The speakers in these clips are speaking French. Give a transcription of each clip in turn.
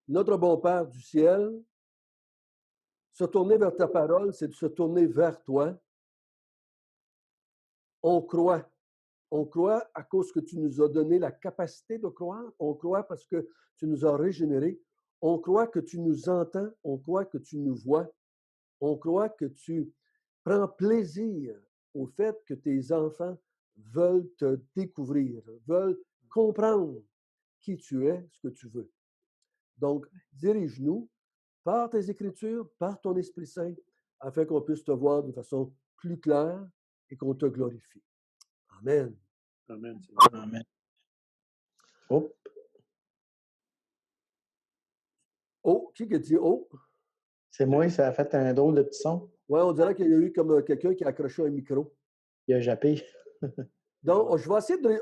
Notre bon Père du ciel, se tourner vers ta parole, c'est de se tourner vers toi. On croit. On croit à cause que tu nous as donné la capacité de croire. On croit parce que tu nous as régénérés. On croit que tu nous entends. On croit que tu nous vois. On croit que tu prends plaisir au fait que tes enfants veulent te découvrir, veulent comprendre qui tu es, ce que tu veux. Donc, dirige-nous par tes Écritures, par ton Esprit Saint, afin qu'on puisse te voir de façon plus claire et qu'on te glorifie. Amen. Amen. Amen. Oh, Oh, qui a dit oh? c'est moi, ça a fait un drôle de petit son. Oui, on dirait qu'il y a eu comme quelqu'un qui a accroché un micro. Il a jappé. Donc, je vais essayer de.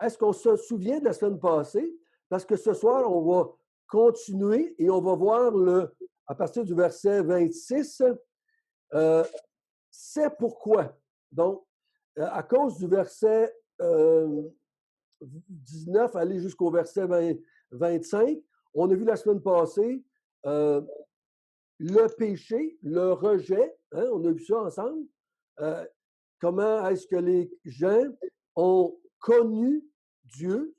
Est-ce qu'on se souvient de la semaine passée? Parce que ce soir, on va continuer et on va voir à partir du verset 26, c'est pourquoi. Donc, à cause du verset 19, aller jusqu'au verset 25, on a vu la semaine passée le péché, le rejet, hein, on a vu ça ensemble. Comment est-ce que les gens ont connu Dieu,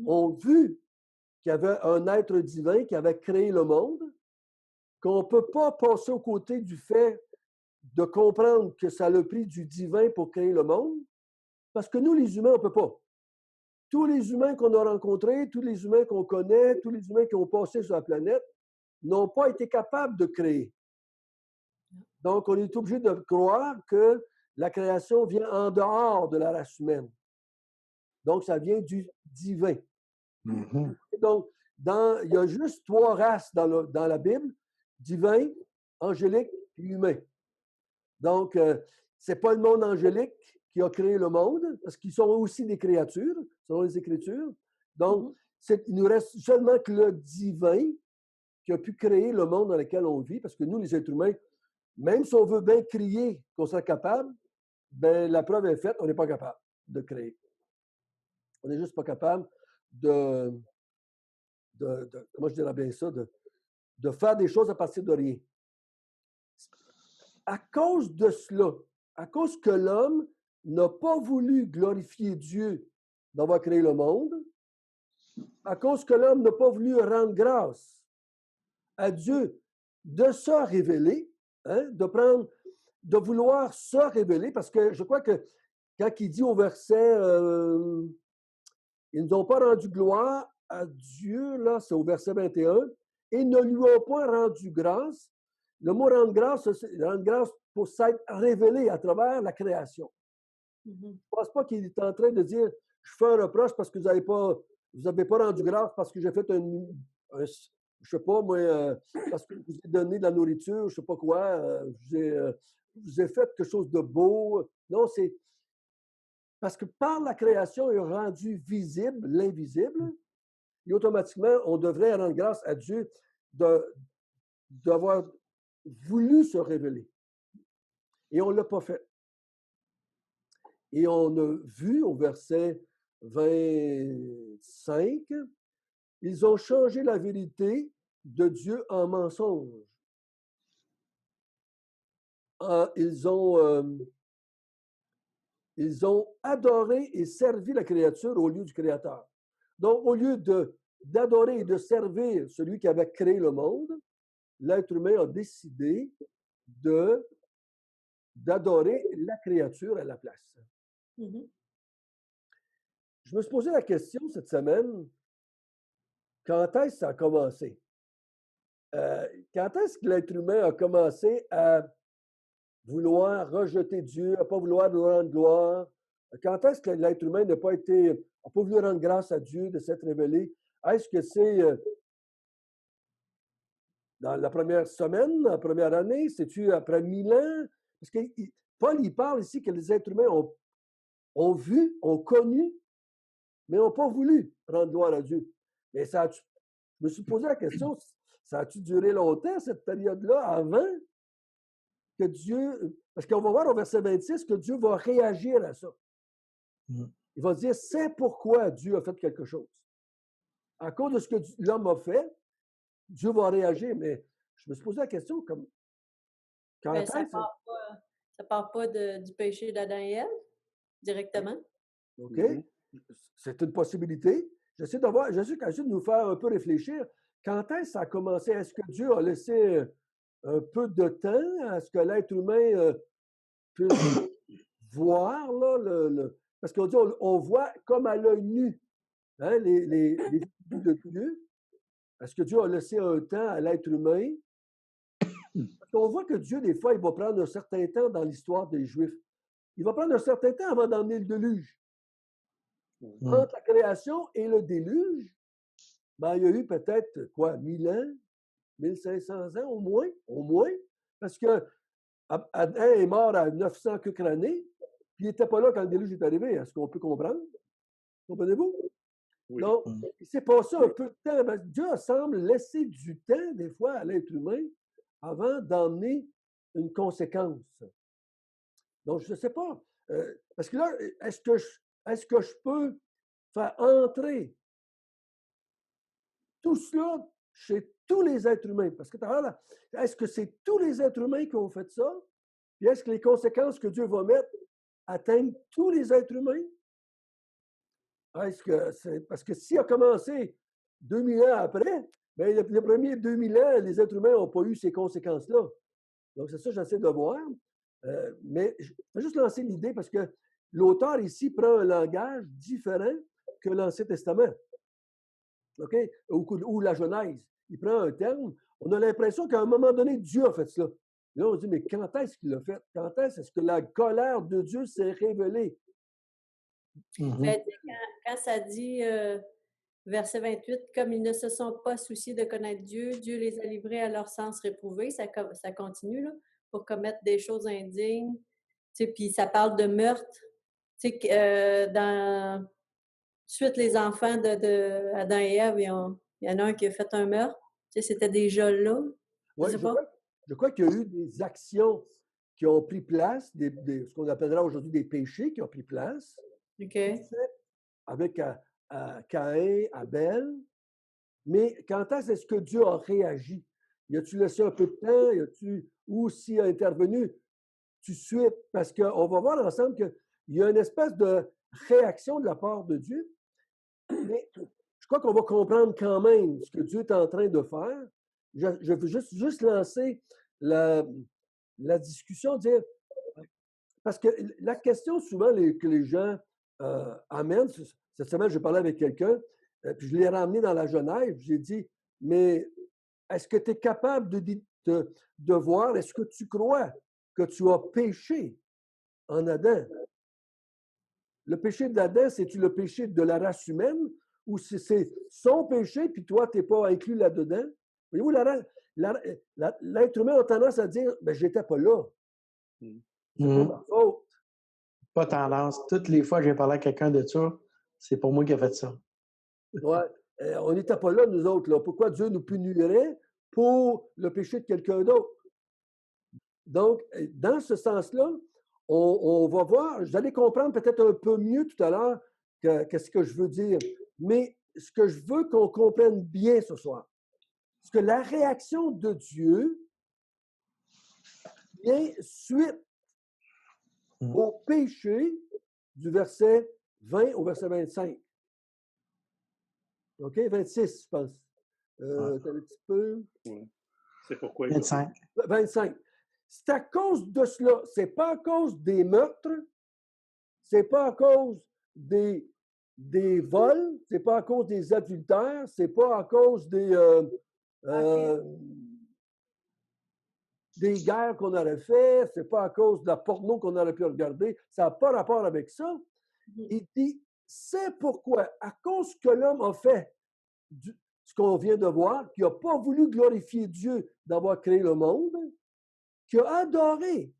ont vu qu'il y avait un être divin qui avait créé le monde, qu'on ne peut pas passer aux côtés du fait de comprendre que ça a pris du divin pour créer le monde, parce que nous, les humains, on ne peut pas. Tous les humains qu'on a rencontrés, tous les humains qu'on connaît, tous les humains qui ont passé sur la planète n'ont pas été capables de créer. Donc, on est obligé de croire que la création vient en dehors de la race humaine. Donc, ça vient du divin. Mhm. Donc, il y a juste 3 races dans la Bible, divin, angélique et humain. Donc, ce n'est pas le monde angélique qui a créé le monde, parce qu'ils sont aussi des créatures, selon les Écritures. Donc, il nous reste seulement que le divin qui a pu créer le monde dans lequel on vit, parce que nous, les êtres humains, même si on veut bien crier qu'on serait capable, ben, la preuve est faite, on n'est pas capable de créer. On n'est juste pas capable comment je dirais bien ça, de faire des choses à partir de rien. À cause de cela, à cause que l'homme n'a pas voulu glorifier Dieu d'avoir créé le monde, à cause que l'homme n'a pas voulu rendre grâce à Dieu de se révéler, hein, de vouloir se révéler, parce que je crois que quand il dit au verset ils n'ont pas rendu gloire à Dieu, là, c'est au verset 21, et ne lui ont pas rendu grâce. Le mot rendre grâce pour s'être révélé à travers la création. Je ne pense pas qu'il est en train de dire je fais un reproche parce que vous n'avez pas rendu grâce parce que j'ai fait je ne sais pas, moi, parce que je vous ai donné de la nourriture, je ne sais pas quoi, je vous ai fait quelque chose de beau. Non, c'est parce que par la création, il a rendu visible l'invisible, et automatiquement, on devrait rendre grâce à Dieu d'avoir voulu se révéler. Et on ne l'a pas fait. Et on a vu au verset 25, ils ont changé la vérité de Dieu en mensonge. Ils ont adoré et servi la créature au lieu du Créateur. Donc, au lieu d'adorer et de servir celui qui avait créé le monde, l'être humain a décidé d'adorer la créature à la place. Mhm. Je me suis posé la question cette semaine, quand est-ce que ça a commencé? Quand est-ce que l'être humain a commencé à vouloir rejeter Dieu, à ne pas vouloir lui rendre gloire? Quand est-ce que l'être humain n'a pas voulu rendre grâce à Dieu de s'être révélé? Est-ce que c'est dans la première semaine, la première année? C'est-tu après 1000 ans? Parce que Paul, il parle ici que les êtres humains ont vu, ont connu, mais n'ont pas voulu rendre gloire à Dieu. Mais je me suis posé la question, ça a-tu duré longtemps, cette période-là, avant que Dieu... Parce qu'on va voir au verset 26 que Dieu va réagir à ça. Il va dire, c'est pourquoi Dieu a fait quelque chose. À cause de ce que l'homme a fait, Dieu va réagir, mais je me suis posé la question comme quand Ben, est-ce ça part pas du péché d'Adam et Ève directement. OK? C'est une possibilité. J'essaie de nous faire un peu réfléchir. Quand est-ce que ça a commencé? Est-ce que Dieu a laissé un peu de temps à ce que l'être humain puisse voir, là, parce qu'on dit on voit comme à l'œil nu, hein, les attributs de Dieu. Est-ce que Dieu a laissé un temps à l'être humain? Parce qu'on voit que Dieu, des fois, il va prendre un certain temps dans l'histoire des Juifs. Il va prendre un certain temps avant d'emmener le déluge. Entre la création et le déluge, ben, il y a eu peut-être, quoi, 1000 ans, 1500 ans au moins, parce que Adam est mort à 900 quelques années, puis il n'était pas là quand le déluge est arrivé. Est-ce qu'on peut comprendre? Comprenez-vous? Oui. Donc, il s'est passé un peu de temps. Ben, Dieu semble laisser du temps, des fois, à l'être humain avant d'emmener une conséquence. Donc, je ne sais pas. Parce que là, est-ce que je peux faire entrer tout cela chez tous les êtres humains? Parce que là, est-ce que c'est tous les êtres humains qui ont fait ça? Puis est-ce que les conséquences que Dieu va mettre atteignent tous les êtres humains? Est-ce que c'est parce que s'il a commencé 2000 ans après, bien, les premiers 2000 ans, les êtres humains n'ont pas eu ces conséquences-là. Donc, c'est ça que j'essaie de voir. Mais je vais juste lancer l'idée parce que l'auteur ici prend un langage différent que l'Ancien Testament. OK? Ou la Genèse. Il prend un terme. On a l'impression qu'à un moment donné, Dieu a fait cela. Là, on se dit, mais quand est-ce qu'il l'a fait? Quand est-ce que la colère de Dieu s'est révélée? Ben, quand ça dit, verset 28, « Comme ils ne se sont pas souciés de connaître Dieu, Dieu les a livrés à leur sens réprouvé. » Ça continue, là, pour commettre des choses indignes. Puis ça parle de meurtre. Dans suite, les enfants de Adam et Ève, il y en a un qui a fait un meurtre. C'était déjà là. Oui, je crois qu'il y a eu des actions qui ont pris place, ce qu'on appellera aujourd'hui des péchés qui ont pris place. OK. Avec Caïn, Abel. Mais quand est-ce que Dieu a réagi? Y a-tu laissé un peu de temps? Ou s'il a intervenu tout de suite? Parce qu'on va voir ensemble qu'il y a une espèce de réaction de la part de Dieu. Mais je crois qu'on va comprendre quand même ce que Dieu est en train de faire. Je veux juste lancer la discussion, dire, parce que la question souvent que les gens amènent, cette semaine, j'ai parlé avec quelqu'un, puis je l'ai ramené dans la Genève, j'ai dit, mais est-ce que tu es capable de voir, est-ce que tu crois que tu as péché en Adam? Le péché d'Adam, c'est-tu le péché de la race humaine ou c'est son péché, puis toi, tu n'es pas inclus là-dedans? Voyez-vous, l'être humain a tendance à dire, ben, j'étais pas là. C'est pas ma faute. Pas tendance. Toutes les fois que j'ai parlé à quelqu'un de ça, c'est pour moi qui a fait ça. Ouais. On n'était pas là, nous autres. Là. Pourquoi Dieu nous punirait pour le péché de quelqu'un d'autre? Donc, dans ce sens-là, on va voir, vous allez comprendre peut-être un peu mieux tout à l'heure qu'est-ce que je veux dire. Mais ce que je veux qu'on comprenne bien ce soir, c'est que la réaction de Dieu vient suite au péché du verset 20 au verset 25. OK? 26, je pense. T'as un petit peu. Oui. C'est pourquoi. 25. 25. C'est à cause de cela. C'est pas à cause des meurtres. C'est pas à cause des vols. C'est pas à cause des adultères. C'est pas à cause des guerres qu'on aurait fait. C'est pas à cause de la porno qu'on aurait pu regarder. Ça n'a pas rapport avec ça. Il dit, c'est pourquoi, à cause que l'homme a fait ce qu'on vient de voir, qui n'a pas voulu glorifier Dieu d'avoir créé le monde, qui a adoré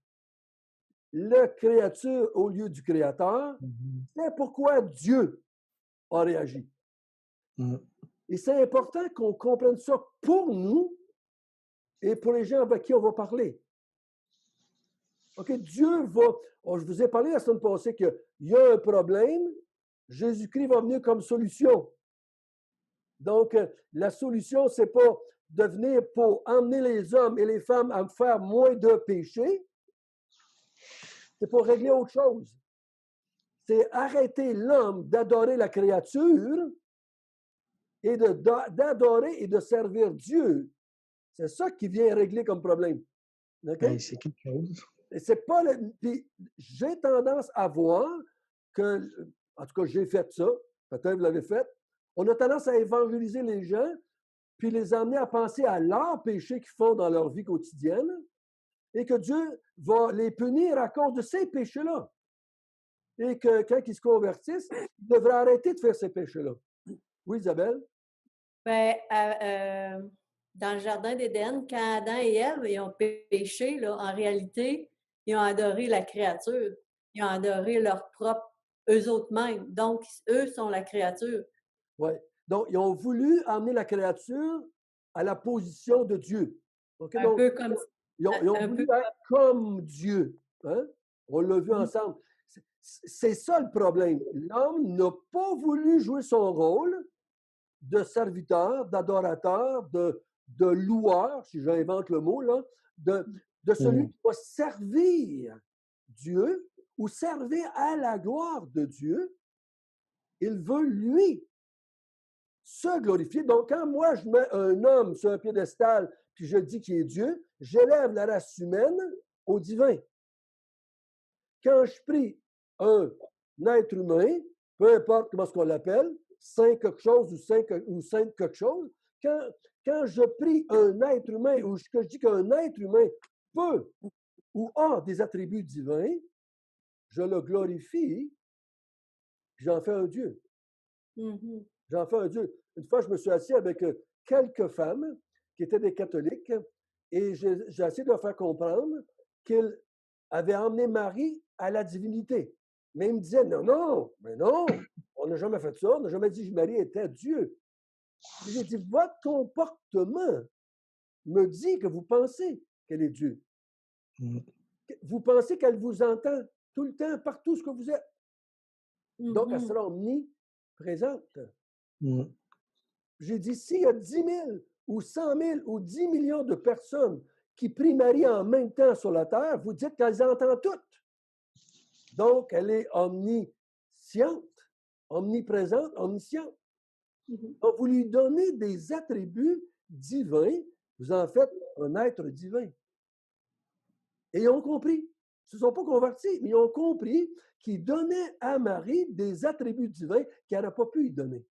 la créature au lieu du Créateur, c'est pourquoi Dieu a réagi. Et c'est important qu'on comprenne ça pour nous et pour les gens avec qui on va parler. OK, Dieu va... je vous ai parlé la semaine passée qu'il y a un problème, Jésus-Christ va venir comme solution. Donc, la solution, c'est pas de venir pour emmener les hommes et les femmes à faire moins de péchés. C'est pour régler autre chose. C'est arrêter l'homme d'adorer la créature et d'adorer et de servir Dieu. C'est ça qui vient régler comme problème. Okay? Ben, c'est quelque chose. Et c'est pas puis j'ai tendance à voir que, en tout cas, j'ai fait ça, peut-être vous l'avez fait, on a tendance à évangéliser les gens puis les emmener à penser à leurs péchés qu'ils font dans leur vie quotidienne et que Dieu va les punir à cause de ces péchés-là. Et que quand ils se convertissent, ils devraient arrêter de faire ces péchés-là. Oui, Isabelle? Ben, dans le Jardin d'Éden, quand Adam et Ève ils ont péché, là, en réalité, ils ont adoré la créature. Ils ont adoré leur propre, eux autres mêmes. Donc, eux sont la créature. Oui. Donc, ils ont voulu amener la créature à la position de Dieu. Okay? Un Donc, peu comme ils ont voulu être comme Dieu. Hein? On l'a vu ensemble. C'est ça le problème. L'homme n'a pas voulu jouer son rôle de serviteur, d'adorateur, de loueur, si j'invente le mot, là, de celui qui va servir Dieu ou servir à la gloire de Dieu. Il veut, lui, se glorifier. Donc, quand moi, je mets un homme sur un piédestal puis je dis qu'il est Dieu, j'élève la race humaine au divin. Quand je prie un être humain, peu importe comment on l'appelle, saint quelque chose ou sainte quelque chose, quand je prie un être humain ou que je dis qu'un être humain peut ou a des attributs divins, je le glorifie, puis j'en fais un Dieu. J'en fais un Dieu. Une fois, je me suis assis avec quelques femmes qui étaient des catholiques et j'ai essayé de leur faire comprendre qu'ils avaient emmené Marie à la divinité. Mais ils me disaient, non, mais non, on n'a jamais fait ça, on n'a jamais dit que Marie était Dieu. J'ai dit, votre comportement me dit que vous pensez qu'elle est Dieu. Vous pensez qu'elle vous entend tout le temps, partout ce que vous êtes. Donc, elle sera omniprésente. J'ai dit, s'il y a 10 000 ou 100 000 ou 10 millions de personnes qui prient Marie en même temps sur la terre, vous dites qu'elle entend toutes. Donc, elle est omnisciente, omniprésente, omnisciente. Donc, vous lui donnez des attributs divins, vous en faites un être divin. Et ils ont compris. Ils ne se sont pas convertis, mais ils ont compris qu'il donnait à Marie des attributs divins qu'elle n'aurait pas pu lui donner.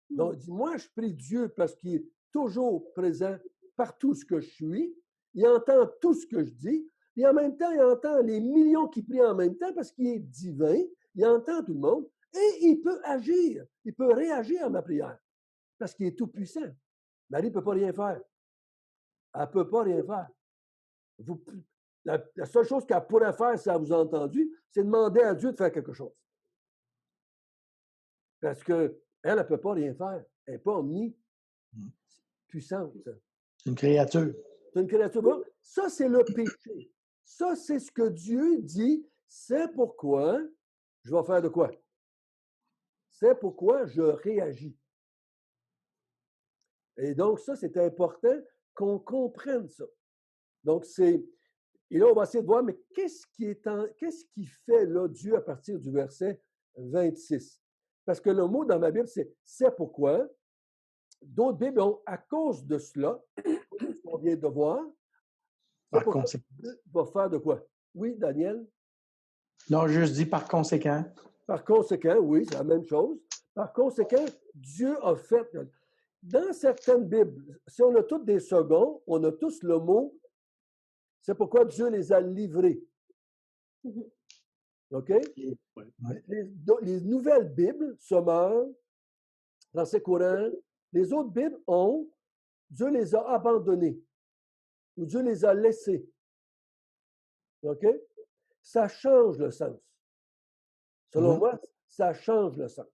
Donc, il dit, moi, je prie Dieu parce qu'il est toujours présent partout ce que je suis. Il entend tout ce que je dis. Et en même temps, il entend les millions qui prient en même temps parce qu'il est divin. Il entend tout le monde. Et il peut agir. Il peut réagir à ma prière parce qu'il est tout puissant. Marie ne peut pas rien faire. Elle ne peut pas rien faire. La seule chose qu'elle pourrait faire, si elle vous a entendu, c'est demander à Dieu de faire quelque chose. Parce qu'elle ne peut pas rien faire. Elle n'est pas omnipuissante. C'est une créature. C'est une créature. Bon, ça, c'est le péché. Ça, c'est ce que Dieu dit. C'est pourquoi je vais faire de quoi? C'est pourquoi je réagis. Et donc, ça, c'est important qu'on comprenne ça. Donc, c'est... Et là, on va essayer de voir, mais qu'est-ce qui fait là Dieu à partir du verset 26? Parce que le mot dans ma Bible, c'est pourquoi. D'autres Bibles ont à cause de cela, qu'on vient de voir. Par conséquent. Dieu va faire de quoi? Oui, Daniel? Non, juste dit par conséquent. Par conséquent, oui, c'est la même chose. Par conséquent, Dieu a fait. Dans certaines Bibles, si on a toutes des secondes, on a tous le mot. C'est pourquoi Dieu les a livrés. OK? Les nouvelles Bibles, Sommeur, Français courant, les autres Bibles ont Dieu les a abandonnés ou Dieu les a laissés. OK? Ça change le sens. Selon moi, ça change le sens.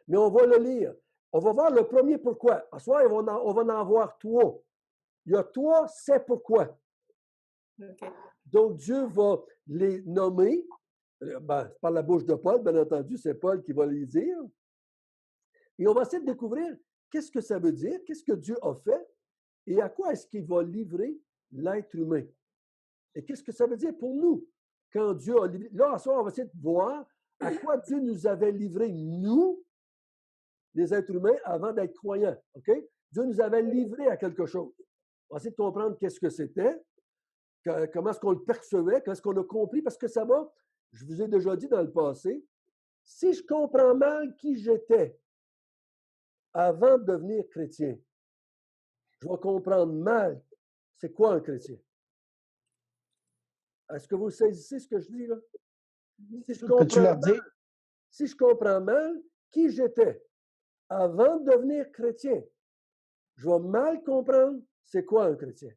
Mais on va le lire. On va voir le premier pourquoi. À ce soir, on va en voir 3. Il y a 3, c'est pourquoi. Okay. Donc, Dieu va les nommer. Par la bouche de Paul, bien entendu, c'est Paul qui va les dire. Et on va essayer de découvrir qu'est-ce que ça veut dire? Qu'est-ce que Dieu a fait? Et à quoi est-ce qu'il va livrer l'être humain? Et qu'est-ce que ça veut dire pour nous? Quand Dieu a livré... Là, à ce soir, on va essayer de voir à quoi Dieu nous avait livré, nous, les êtres humains, avant d'être croyants. OK? Dieu nous avait livré à quelque chose. On va essayer de comprendre qu'est-ce que c'était, comment est-ce qu'on le percevait, qu'est-ce qu'on a compris, parce que ça va, je vous ai déjà dit dans le passé, si je comprends mal qui j'étais avant de devenir chrétien, je vais comprendre mal c'est quoi un chrétien. Est-ce que vous saisissez ce que je dis là? Peux-tu leur dire? Si je comprends mal qui j'étais avant de devenir chrétien, je vais mal comprendre c'est quoi un chrétien.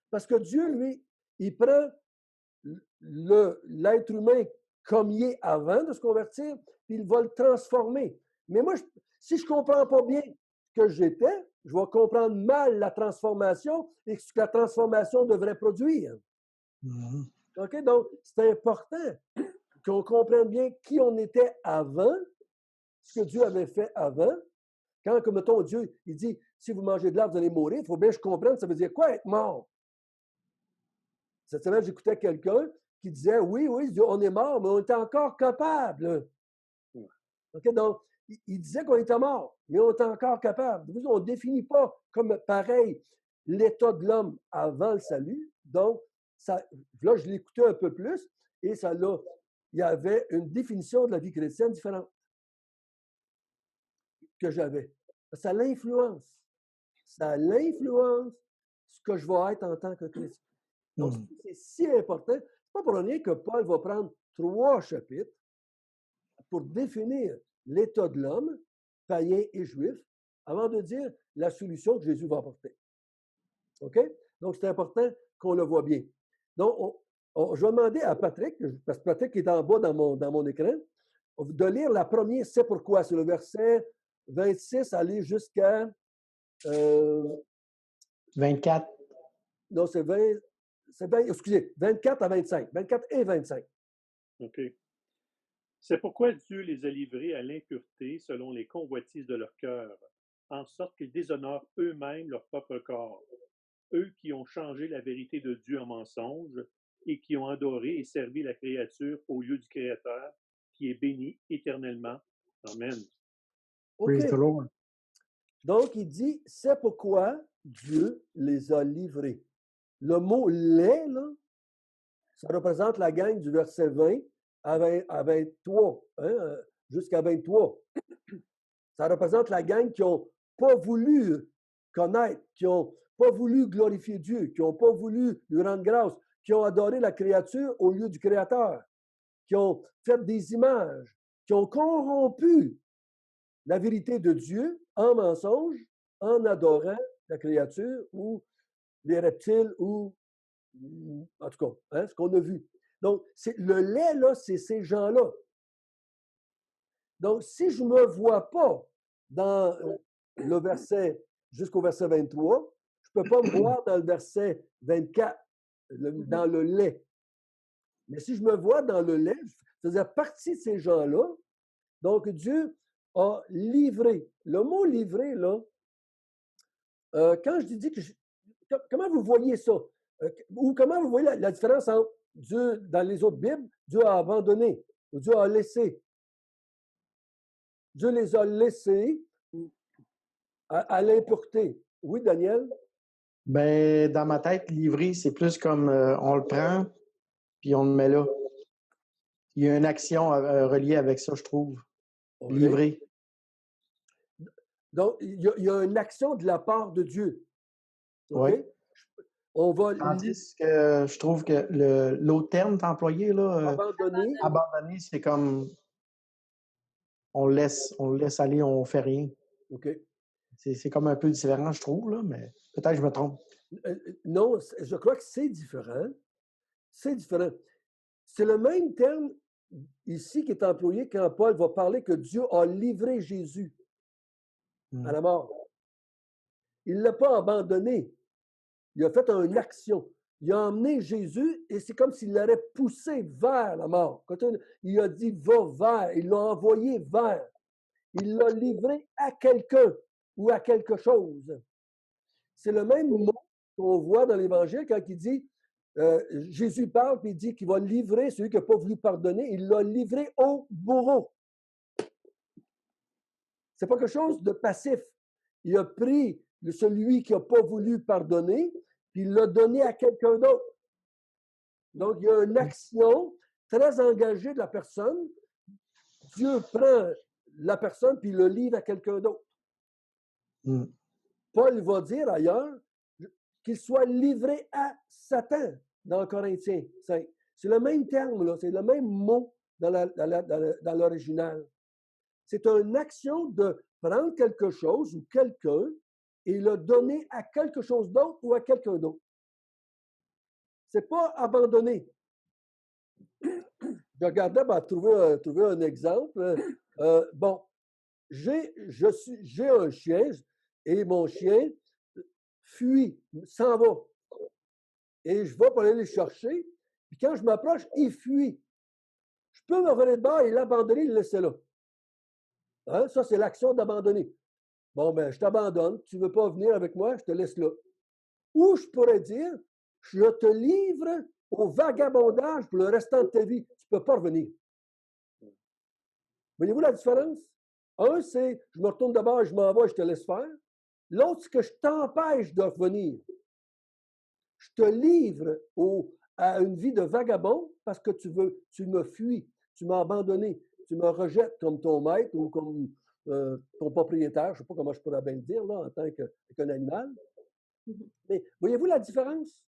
Parce que Dieu, lui, il prend l'être humain comme il est avant de se convertir, puis il va le transformer. Mais moi, si je ne comprends pas bien ce que j'étais, je vais comprendre mal la transformation et ce que la transformation devrait produire. OK? Donc, c'est important qu'on comprenne bien qui on était avant, ce que Dieu avait fait avant. Quand, comme mettons, Dieu, il dit, si vous mangez de l'arbre, vous allez mourir, il faut bien que je comprenne, ça veut dire quoi être mort? Cette semaine, j'écoutais quelqu'un qui disait, oui, on est mort, mais on est encore capable. OK? Donc, il disait qu'on était mort, mais on est encore capable. On ne définit pas comme pareil l'état de l'homme avant le salut. Donc, ça, là, je l'écoutais un peu plus et ça là, il y avait une définition de la vie chrétienne différente que j'avais. Ça l'influence. Ça l'influence ce que je vais être en tant que chrétien. Donc, c'est si important. C'est pas pour rien que Paul va prendre 3 chapitres pour définir l'état de l'homme, païen et juif, avant de dire la solution que Jésus va apporter. OK? Donc, c'est important qu'on le voit bien. Donc, je vais demander à Patrick, parce que Patrick est en bas dans mon écran, de lire la première, c'est pourquoi. C'est le verset 26, aller jusqu'à... 24. Non, c'est 20... excusez, 24 à 25. 24 et 25. OK. C'est pourquoi Dieu les a livrés à l'impureté selon les convoitises de leur cœur, en sorte qu'ils déshonorent eux-mêmes leur propre corps. Eux qui ont changé la vérité de Dieu en mensonge et qui ont adoré et servi la créature au lieu du Créateur, qui est béni éternellement. Amen. OK. Praise the Lord. Donc, il dit, c'est pourquoi Dieu les a livrés. Le mot « les », là, ça représente la gang du verset 20 à 23, hein, jusqu'à 23. Ça représente la gang qui n'ont pas voulu connaître, qui n'ont pas voulu glorifier Dieu, qui n'ont pas voulu lui rendre grâce, qui ont adoré la créature au lieu du Créateur, qui ont fait des images, qui ont corrompu la vérité de Dieu en mensonge, en adorant la créature ou les reptiles ou, en tout cas, hein, ce qu'on a vu. Donc, le lait, là, c'est ces gens-là. Donc, si je ne me vois pas dans le verset, jusqu'au verset 23, je ne peux pas me voir dans le verset 24, dans le lait. Mais si je me vois dans le lait, c'est-à-dire partie de ces gens-là, donc Dieu a livré. Le mot livré, là, quand je dis que... comment vous voyez ça? Ou comment vous voyez la différence entre Dieu, dans les autres Bibles, Dieu a abandonné, ou Dieu a laissé. Dieu les a laissés à l'impureté. Oui, Daniel? Ben, dans ma tête, livré, c'est plus comme on le prend, puis on le met là. Il y a une action reliée avec ça, je trouve. Okay. Livré. Donc, il y a une action de la part de Dieu. OK? Oui. On va... Tandis que je trouve que l'autre terme employé, là, abandonner, c'est comme on le laisse aller, on ne fait rien. OK. C'est comme un peu différent, je trouve, là, mais peut-être que je me trompe. Non, je crois que c'est différent. C'est différent. C'est le même terme ici qui est employé quand Paul va parler que Dieu a livré Jésus à la mort. Il ne l'a pas abandonné. Il a fait une action. Il a emmené Jésus et c'est comme s'il l'aurait poussé vers la mort. Quand il a dit « va vers », il l'a envoyé vers. il l'a livré à quelqu'un ou à quelque chose. C'est le même mot qu'on voit dans l'Évangile quand il dit, Jésus parle puis il dit qu'il va livrer celui qui n'a pas voulu pardonner, il l'a livré au bourreau. C'est pas quelque chose de passif. Il a pris celui qui n'a pas voulu pardonner, puis il l'a donné à quelqu'un d'autre. Donc, il y a une action très engagée de la personne. Dieu prend la personne puis il le livre à quelqu'un d'autre. Paul va dire ailleurs qu'il soit livré à Satan dans Corinthiens 5. C'est le même terme, là, c'est le même mot dans l'original. C'est une action de prendre quelque chose ou quelqu'un et le donner à quelque chose d'autre ou à quelqu'un d'autre. Ce n'est pas abandonner. Je regardais pour trouver un exemple. Bon, j'ai un chien et mon chien fuit, s'en va. Et je vais pour aller le chercher. Puis quand je m'approche, il fuit. Je peux me revenir de bord et l'abandonner et le laisser là. Hein? Ça, c'est l'action d'abandonner. Bon, ben, je t'abandonne. Tu ne veux pas venir avec moi, je te laisse là. Ou je pourrais dire, je te livre au vagabondage pour le restant de ta vie. Tu ne peux pas revenir. Voyez-vous la différence? Un, c'est je me retourne d'abord et je m'en vais et je te laisse faire. L'autre, c'est que je t'empêche de revenir. Je te livre à une vie de vagabond parce que tu me fuis, tu m'as abandonné, tu me rejettes comme ton maître ou comme ton propriétaire, je ne sais pas comment je pourrais bien le dire là, en tant qu'un animal. Mais voyez-vous la différence?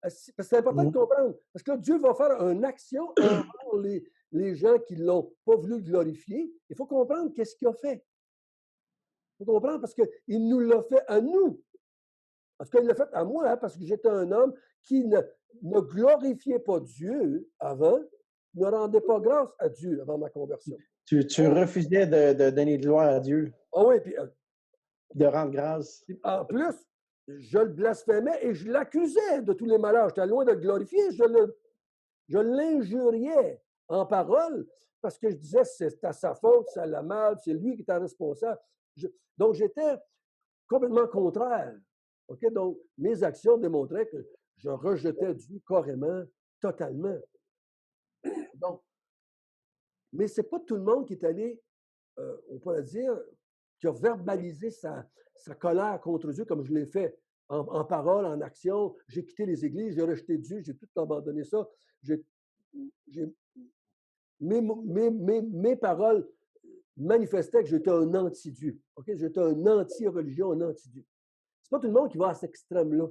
C'est important de comprendre. Parce que Dieu va faire une action envers les gens qui ne l'ont pas voulu glorifier. Il faut comprendre qu'est-ce qu'il a fait. Il faut comprendre parce qu'il nous l'a fait à nous. Parce qu'il l'a fait à moi, hein, parce que j'étais un homme qui ne glorifiait pas Dieu avant, ne rendait pas grâce à Dieu avant ma conversion. Tu refusais de donner de gloire à Dieu. Ah oui, puis de rendre grâce. En plus, je le blasphémais et je l'accusais de tous les malheurs. J'étais loin de le glorifier, je l'injuriais en parole parce que je disais c'est à sa faute, c'est la mal, c'est lui qui est responsable. Donc, j'étais complètement contraire. Okay? Donc, mes actions démontraient que je rejetais Dieu carrément, totalement. Donc, mais ce n'est pas tout le monde qui est allé, on pourrait dire, qui a verbalisé sa colère contre Dieu comme je l'ai fait en parole, en action. J'ai quitté les églises, j'ai rejeté Dieu, j'ai tout abandonné ça. Mes paroles manifestaient que j'étais un anti-Dieu. Okay? J'étais un anti-religion, un anti-Dieu. Ce n'est pas tout le monde qui va à cet extrême-là,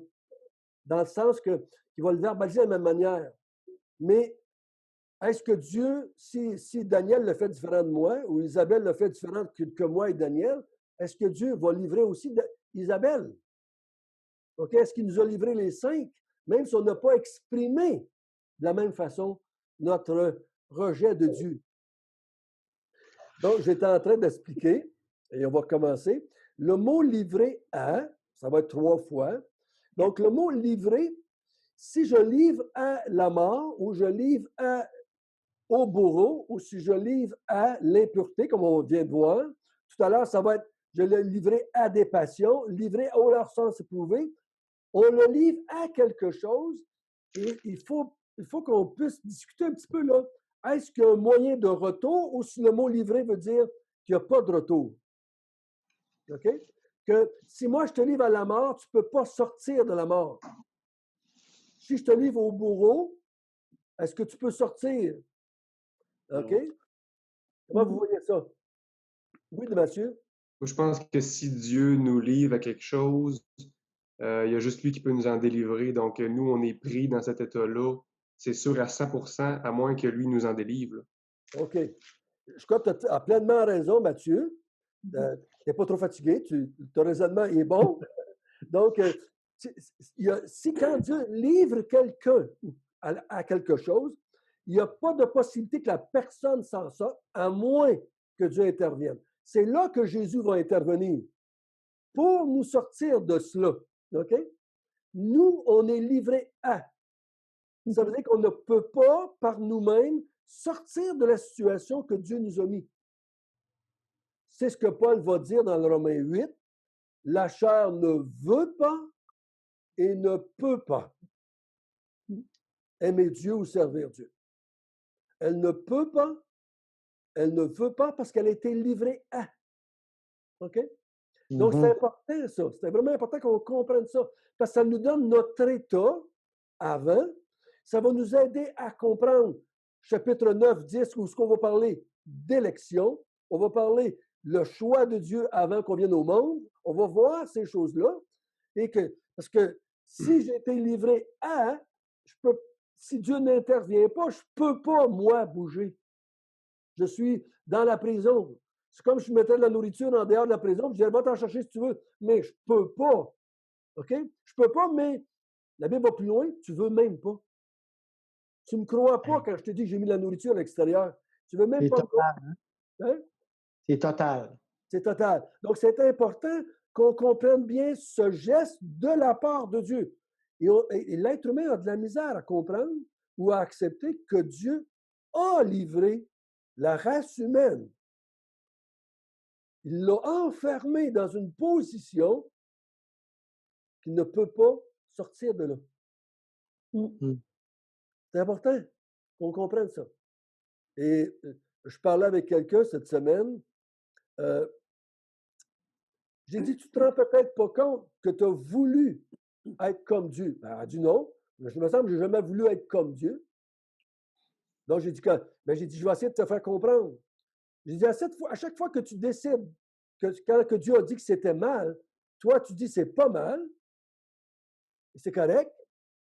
dans le sens qu'il va le verbaliser de la même manière. Mais est-ce que Dieu, si Daniel le fait différent de moi, ou Isabelle le fait différent que moi et Daniel, est-ce que Dieu va livrer aussi Isabelle? Okay? Est-ce qu'il nous a livré les 5, même si on n'a pas exprimé de la même façon notre rejet de Dieu? Donc, j'étais en train d'expliquer, et on va commencer. Le mot livré à, ça va être 3 fois. Donc, le mot livré, si je livre à la mort, ou je livre au bourreau, ou si je livre à l'impureté, comme on vient de voir, tout à l'heure, ça va être, je l'ai livré à des passions, livré au leur sens éprouvé. On le livre à quelque chose, et il faut qu'on puisse discuter un petit peu là. Est-ce qu'il y a un moyen de retour ou si le mot livré veut dire qu'il n'y a pas de retour? OK? Que si moi je te livre à la mort, tu ne peux pas sortir de la mort. Si je te livre au bourreau, est-ce que tu peux sortir? OK? Comment vous voyez ça? Oui, Mathieu? Je pense que si Dieu nous livre à quelque chose, il y a juste lui qui peut nous en délivrer. Donc, nous, on est pris dans cet état-là. C'est sûr à 100%, à moins que lui nous en délivre. OK. Je crois que tu as pleinement raison, Mathieu. Tu n'es pas trop fatigué. Ton raisonnement est bon. Donc, si quand Dieu livre quelqu'un à quelque chose, il n'y a pas de possibilité que la personne s'en sorte, à moins que Dieu intervienne. C'est là que Jésus va intervenir pour nous sortir de cela. OK? Nous, on est livrés à. Ça veut dire qu'on ne peut pas, par nous-mêmes, sortir de la situation que Dieu nous a mis. c'est ce que Paul va dire dans le Romains 8. La chair ne veut pas et ne peut pas aimer Dieu ou servir Dieu. Elle ne peut pas, elle ne veut pas parce qu'elle a été livrée à. OK? Donc, c'est important, ça. C'est vraiment important qu'on comprenne ça. Parce que ça nous donne notre état avant. Ça va nous aider à comprendre chapitre 9, 10, où ce qu'on va parler d'élection. On va parler le choix de Dieu avant qu'on vienne au monde. On va voir ces choses-là. Parce que si j'ai été livré à, si Dieu n'intervient pas, je ne peux pas, moi, bouger. Je suis dans la prison. C'est comme si je mettais de la nourriture en dehors de la prison, je disais, va t'en chercher si tu veux, mais je ne peux pas. OK? Je ne peux pas, mais la Bible va plus loin, tu ne veux même pas. Tu ne me crois pas quand je te dis que j'ai mis de la nourriture à l'extérieur. Tu ne veux même pas me croire. Hein? C'est total. C'est total. Donc, c'est important qu'on comprenne bien ce geste de la part de Dieu. Et l'être humain a de la misère à comprendre ou à accepter que Dieu a livré la race humaine. Il l'a enfermé dans une position qu'il ne peut pas sortir de là. C'est important qu'on comprenne ça. Et je parlais avec quelqu'un cette semaine. J'ai dit, tu te rends peut-être pas compte que tu as voulu être comme Dieu. Elle a dit non. Je me semble que je n'ai jamais voulu être comme Dieu. Donc, j'ai dit, je vais essayer de te faire comprendre. J'ai dit, à chaque fois que tu décides que Dieu a dit que c'était mal, toi, tu dis c'est pas mal, et c'est correct,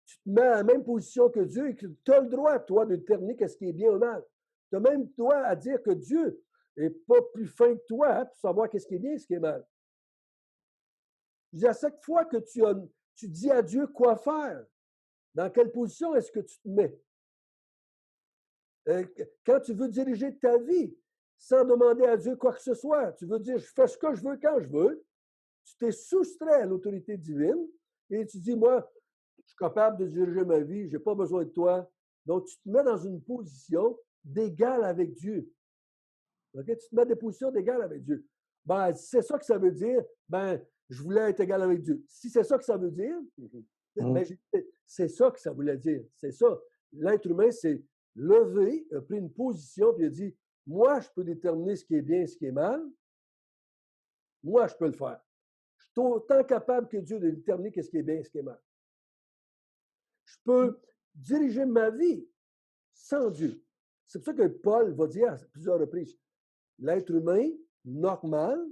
tu te mets à la même position que Dieu et que tu as le droit, toi, de déterminer ce qui est bien ou mal. Tu as même le droit à dire que Dieu n'est pas plus fin que toi pour savoir ce qui est bien et ce qui est mal. Je dis, à chaque fois que tu dis à Dieu quoi faire, dans quelle position est-ce que tu te mets? Quand tu veux diriger ta vie, sans demander à Dieu quoi que ce soit, tu veux dire, je fais ce que je veux quand je veux, tu t'es soustrait à l'autorité divine et tu dis, moi, je suis capable de diriger ma vie, je n'ai pas besoin de toi. Donc, tu te mets dans une position d'égal avec Dieu. Okay? Tu te mets dans des positions d'égal avec Dieu. Ben, si c'est ça que ça veut dire, ben, je voulais être égal avec Dieu. Si c'est ça que ça veut dire, ben, c'est ça que ça voulait dire. C'est ça. L'être humain s'est levé, a pris une position, puis il a dit, moi, je peux déterminer ce qui est bien et ce qui est mal. Moi, je peux le faire. Je suis autant capable que Dieu de déterminer ce qui est bien et ce qui est mal. Je peux diriger ma vie sans Dieu. C'est pour ça que Paul va dire à plusieurs reprises, l'être humain normal,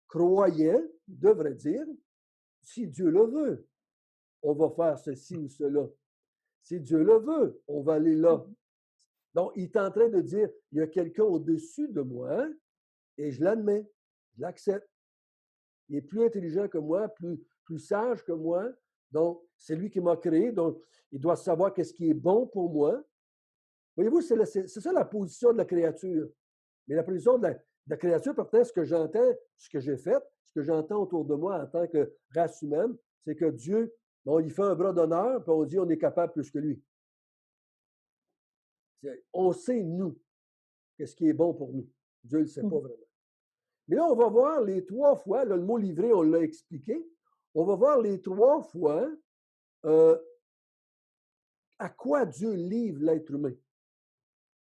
croyant, devrait dire, si Dieu le veut, on va faire ceci ou cela. Si Dieu le veut, on va aller là. Donc, il est en train de dire, il y a quelqu'un au-dessus de moi et je l'admets, je l'accepte. Il est plus intelligent que moi, plus sage que moi. Donc, c'est lui qui m'a créé. Donc, il doit savoir qu'est-ce qui est bon pour moi. Voyez-vous, c'est ça la position de la créature. Mais la position de la créature, pourtant, ce que j'entends, ce que j'ai fait, ce que j'entends autour de moi en tant que race humaine, c'est que Dieu, bon, il fait un bras d'honneur, puis on dit on est capable plus que lui. On sait, nous, qu'est-ce qui est bon pour nous. Dieu ne le sait pas vraiment. Mais là, on va voir les 3 fois, là, le mot livré, on l'a expliqué, on va voir les 3 fois à quoi Dieu livre l'être humain.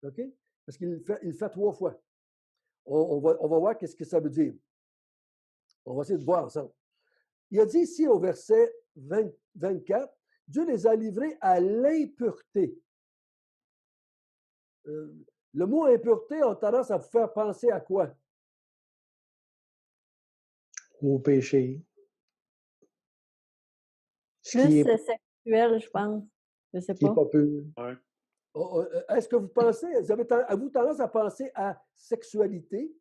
OK? Parce qu'il le fait 3 fois. On va voir qu'est-ce que ça veut dire. On va essayer de voir ensemble. Il a dit ici au verset 24, Dieu les a livrés à l'impureté. Le mot impureté a tendance à vous faire penser à quoi? Au péché. Plus sexuel, je pense. Je ne sais pas. Pas pur. Ouais. Est-ce que vous pensez, avez-vous tendance à penser à sexualité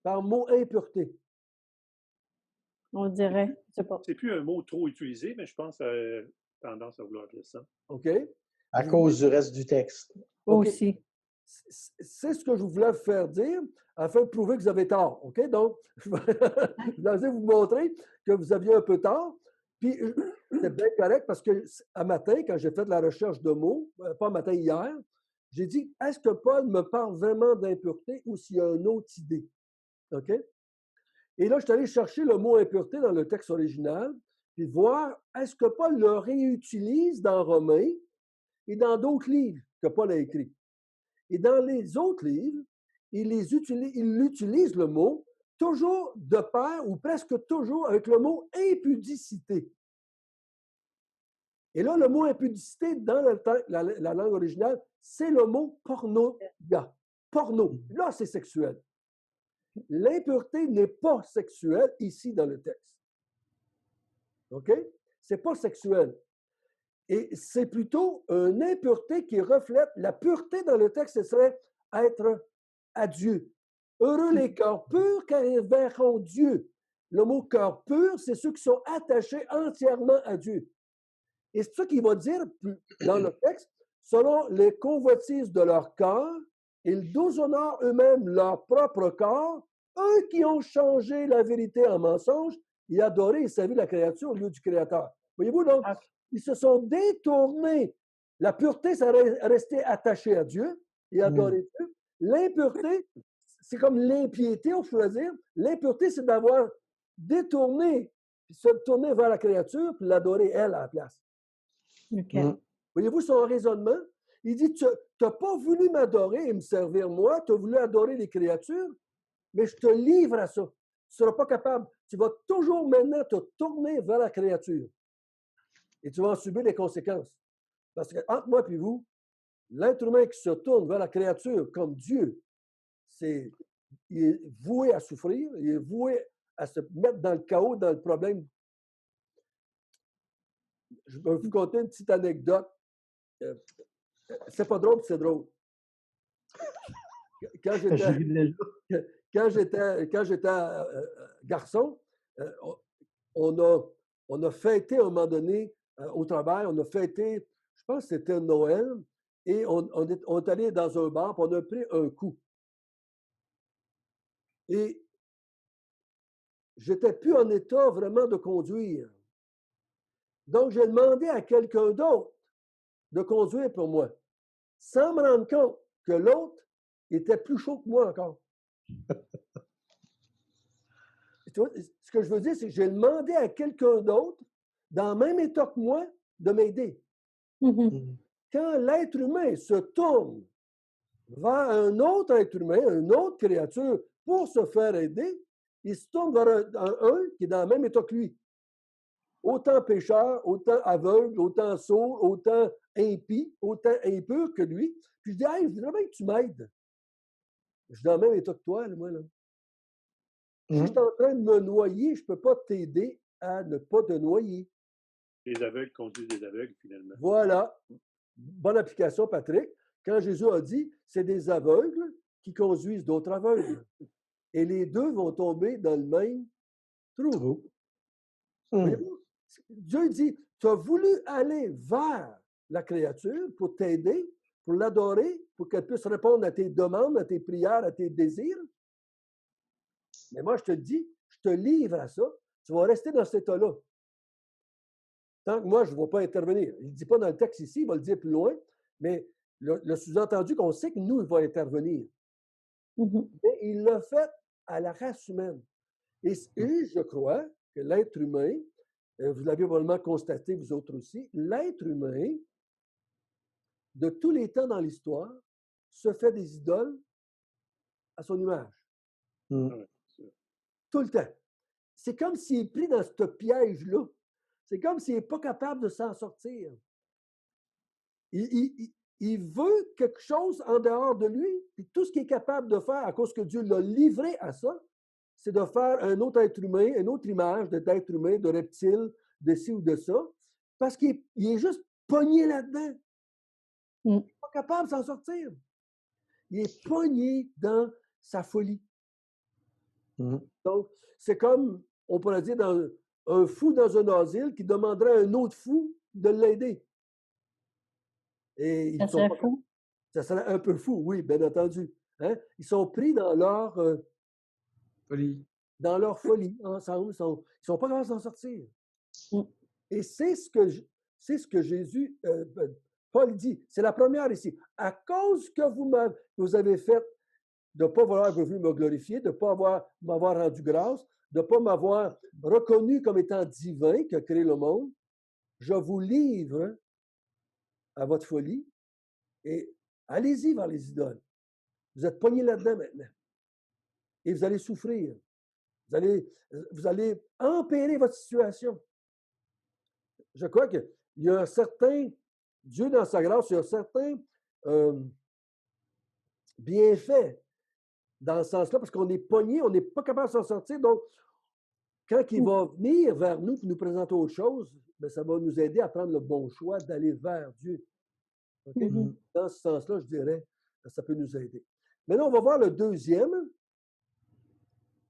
par mot impureté? On dirait, je ne sais pas. C'est plus un mot trop utilisé, mais je pense à tendance à vouloir dire ça. OK. À cause du reste du texte. Okay. Aussi. C'est ce que je voulais vous faire dire afin de prouver que vous avez tort. OK? Donc, je vais vous montrer que vous aviez un peu tort. Puis, c'est bien correct parce que à matin, quand j'ai fait de la recherche de mots, pas matin, hier, j'ai dit, est-ce que Paul me parle vraiment d'impureté ou s'il y a une autre idée? OK? Et là, je suis allé chercher le mot impureté dans le texte original, puis voir est-ce que Paul le réutilise dans Romains et dans d'autres livres que Paul a écrits. Et dans les autres livres, il utilise le mot toujours de pair ou presque toujours avec le mot impudicité. Et là, le mot impudicité dans la langue originale, c'est le mot pornoia. Porno. Là, c'est sexuel. L'impureté n'est pas sexuelle ici dans le texte. OK? C'est pas sexuel. Et c'est plutôt une impureté qui reflète la pureté dans le texte, ce serait être à Dieu. Heureux les cœurs purs, car ils verront Dieu. Le mot cœur pur, c'est ceux qui sont attachés entièrement à Dieu. Et c'est ça qu'il va dire dans le texte, selon les convoitises de leur cœur, ils déshonorent eux-mêmes leur propre corps, eux qui ont changé la vérité en mensonge et adoré et servi la créature au lieu du Créateur. Voyez-vous, donc, ils se sont détournés. La pureté, c'est rester attaché à Dieu et adorer Dieu. L'impureté, c'est comme l'impiété, on pourrait dire. L'impureté, c'est d'avoir détourné, puis se tourner vers la créature, puis l'adorer, elle, à la place. Okay. Voyez-vous son raisonnement? Il dit, tu n'as pas voulu m'adorer et me servir moi, tu as voulu adorer les créatures, mais je te livre à ça. Tu ne seras pas capable. Tu vas toujours maintenant te tourner vers la créature. Et tu vas en subir les conséquences. Parce que entre moi et vous, l'être humain qui se tourne vers la créature comme Dieu, il est voué à souffrir, il est voué à se mettre dans le chaos, dans le problème. Je vais vous conter une petite anecdote. C'est pas drôle, c'est drôle. Quand j'étais garçon, on a fêté à un moment donné au travail, on a fêté, je pense que c'était Noël, et on est allé dans un bar, puis on a pris un coup. Et j'étais plus en état vraiment de conduire. Donc, j'ai demandé à quelqu'un d'autre de conduire pour moi, sans me rendre compte que l'autre était plus chaud que moi encore. Tu vois, ce que je veux dire, c'est que j'ai demandé à quelqu'un d'autre, dans le même état que moi, de m'aider. Quand l'être humain se tourne vers un autre être humain, une autre créature, pour se faire aider, il se tourne vers un qui est dans le même état que lui. Autant pécheur, autant aveugle, autant sourd, autant impie, autant impur que lui. Puis je dis, hey, je voudrais bien que tu m'aides. Je suis dans le même état que toi, moi, là. Si je suis en train de me noyer, je ne peux pas t'aider à ne pas te noyer. Les aveugles conduisent des aveugles, finalement. Voilà. Bonne application, Patrick. Quand Jésus a dit, c'est des aveugles qui conduisent d'autres aveugles. Et les deux vont tomber dans le même trou. Dieu dit, tu as voulu aller vers la créature pour t'aider, pour l'adorer, pour qu'elle puisse répondre à tes demandes, à tes prières, à tes désirs. Mais moi, je te dis, je te livre à ça. Tu vas rester dans cet état-là. Tant que moi, je ne vais pas intervenir. Il ne dit pas dans le texte ici, il va le dire plus loin, mais le sous-entendu qu'on sait que nous, il va intervenir. Mais il l'a fait à la race humaine. Et je crois que l'être humain, vous l'avez probablement constaté, vous autres aussi, l'être humain, de tous les temps dans l'histoire, se fait des idoles à son image. Tout le temps. C'est comme s'il est pris dans ce piège-là. C'est comme s'il n'est pas capable de s'en sortir. Il veut quelque chose en dehors de lui, puis tout ce qu'il est capable de faire, à cause que Dieu l'a livré à ça, c'est de faire un autre être humain, une autre image d'être humain, de reptile, de ci ou de ça, parce qu'il est juste pogné là-dedans. Il n'est pas capable de s'en sortir. Il est pogné dans sa folie. Donc, c'est comme, on pourrait dire, un fou dans un asile qui demanderait à un autre fou de l'aider. Et ça serait fou? Ça serait un peu fou, oui, bien entendu. Hein? Ils sont pris dans leur folie. Dans leur folie, ensemble. Ils ne sont pas capables de s'en sortir. Et c'est ce que Jésus, Paul dit. C'est la première ici. À cause que vous avez fait de ne pas vouloir venir me glorifier, de ne pas m'avoir rendu grâce, de ne pas m'avoir reconnu comme étant divin qui a créé le monde, je vous livre à votre folie et allez-y vers les idoles. Vous êtes pognés là-dedans maintenant. Et vous allez souffrir. Vous allez empirer votre situation. Je crois qu'il y a un certain, Dieu dans sa grâce, il y a un certain bienfait dans ce sens-là, parce qu'on est pogné, on n'est pas capable de s'en sortir. Donc, quand il va venir vers nous et nous présenter autre chose, bien, ça va nous aider à prendre le bon choix d'aller vers Dieu. Okay? Dans ce sens-là, je dirais, ça peut nous aider. Maintenant, on va voir le deuxième.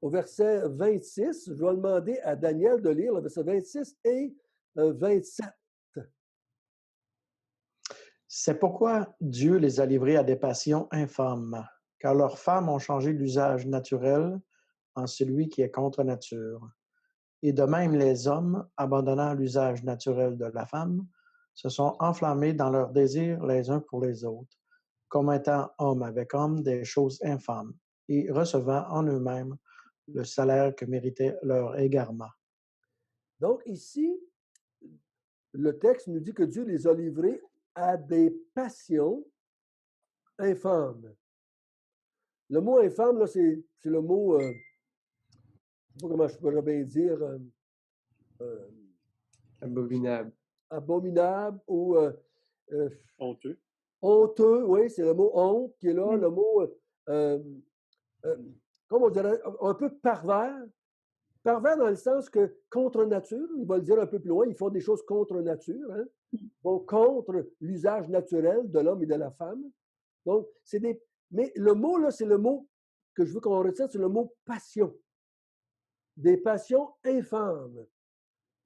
Au verset 26, je vais demander à Daniel de lire le verset 26 et 27. C'est pourquoi Dieu les a livrés à des passions infâmes, car leurs femmes ont changé l'usage naturel en celui qui est contre nature. Et de même, les hommes, abandonnant l'usage naturel de la femme, se sont enflammés dans leurs désirs les uns pour les autres, commettant homme avec homme des choses infâmes, et recevant en eux-mêmes le salaire que méritait leur égarement. Donc ici, le texte nous dit que Dieu les a livrés à des passions infâmes. Le mot infâme, là, c'est le mot, je ne sais pas comment je pourrais bien dire, Abominable. Abominable ou honteux. Honteux, oui, c'est le mot honte qui est là, le mot, comment on dirait, un peu pervers. Pervers dans le sens que contre nature, il va le dire un peu plus loin, ils font des choses contre nature, hein? Donc contre l'usage naturel de l'homme et de la femme. Donc, c'est des. Mais le mot, là, c'est le mot que je veux qu'on retienne, c'est le mot passion. Des passions infâmes.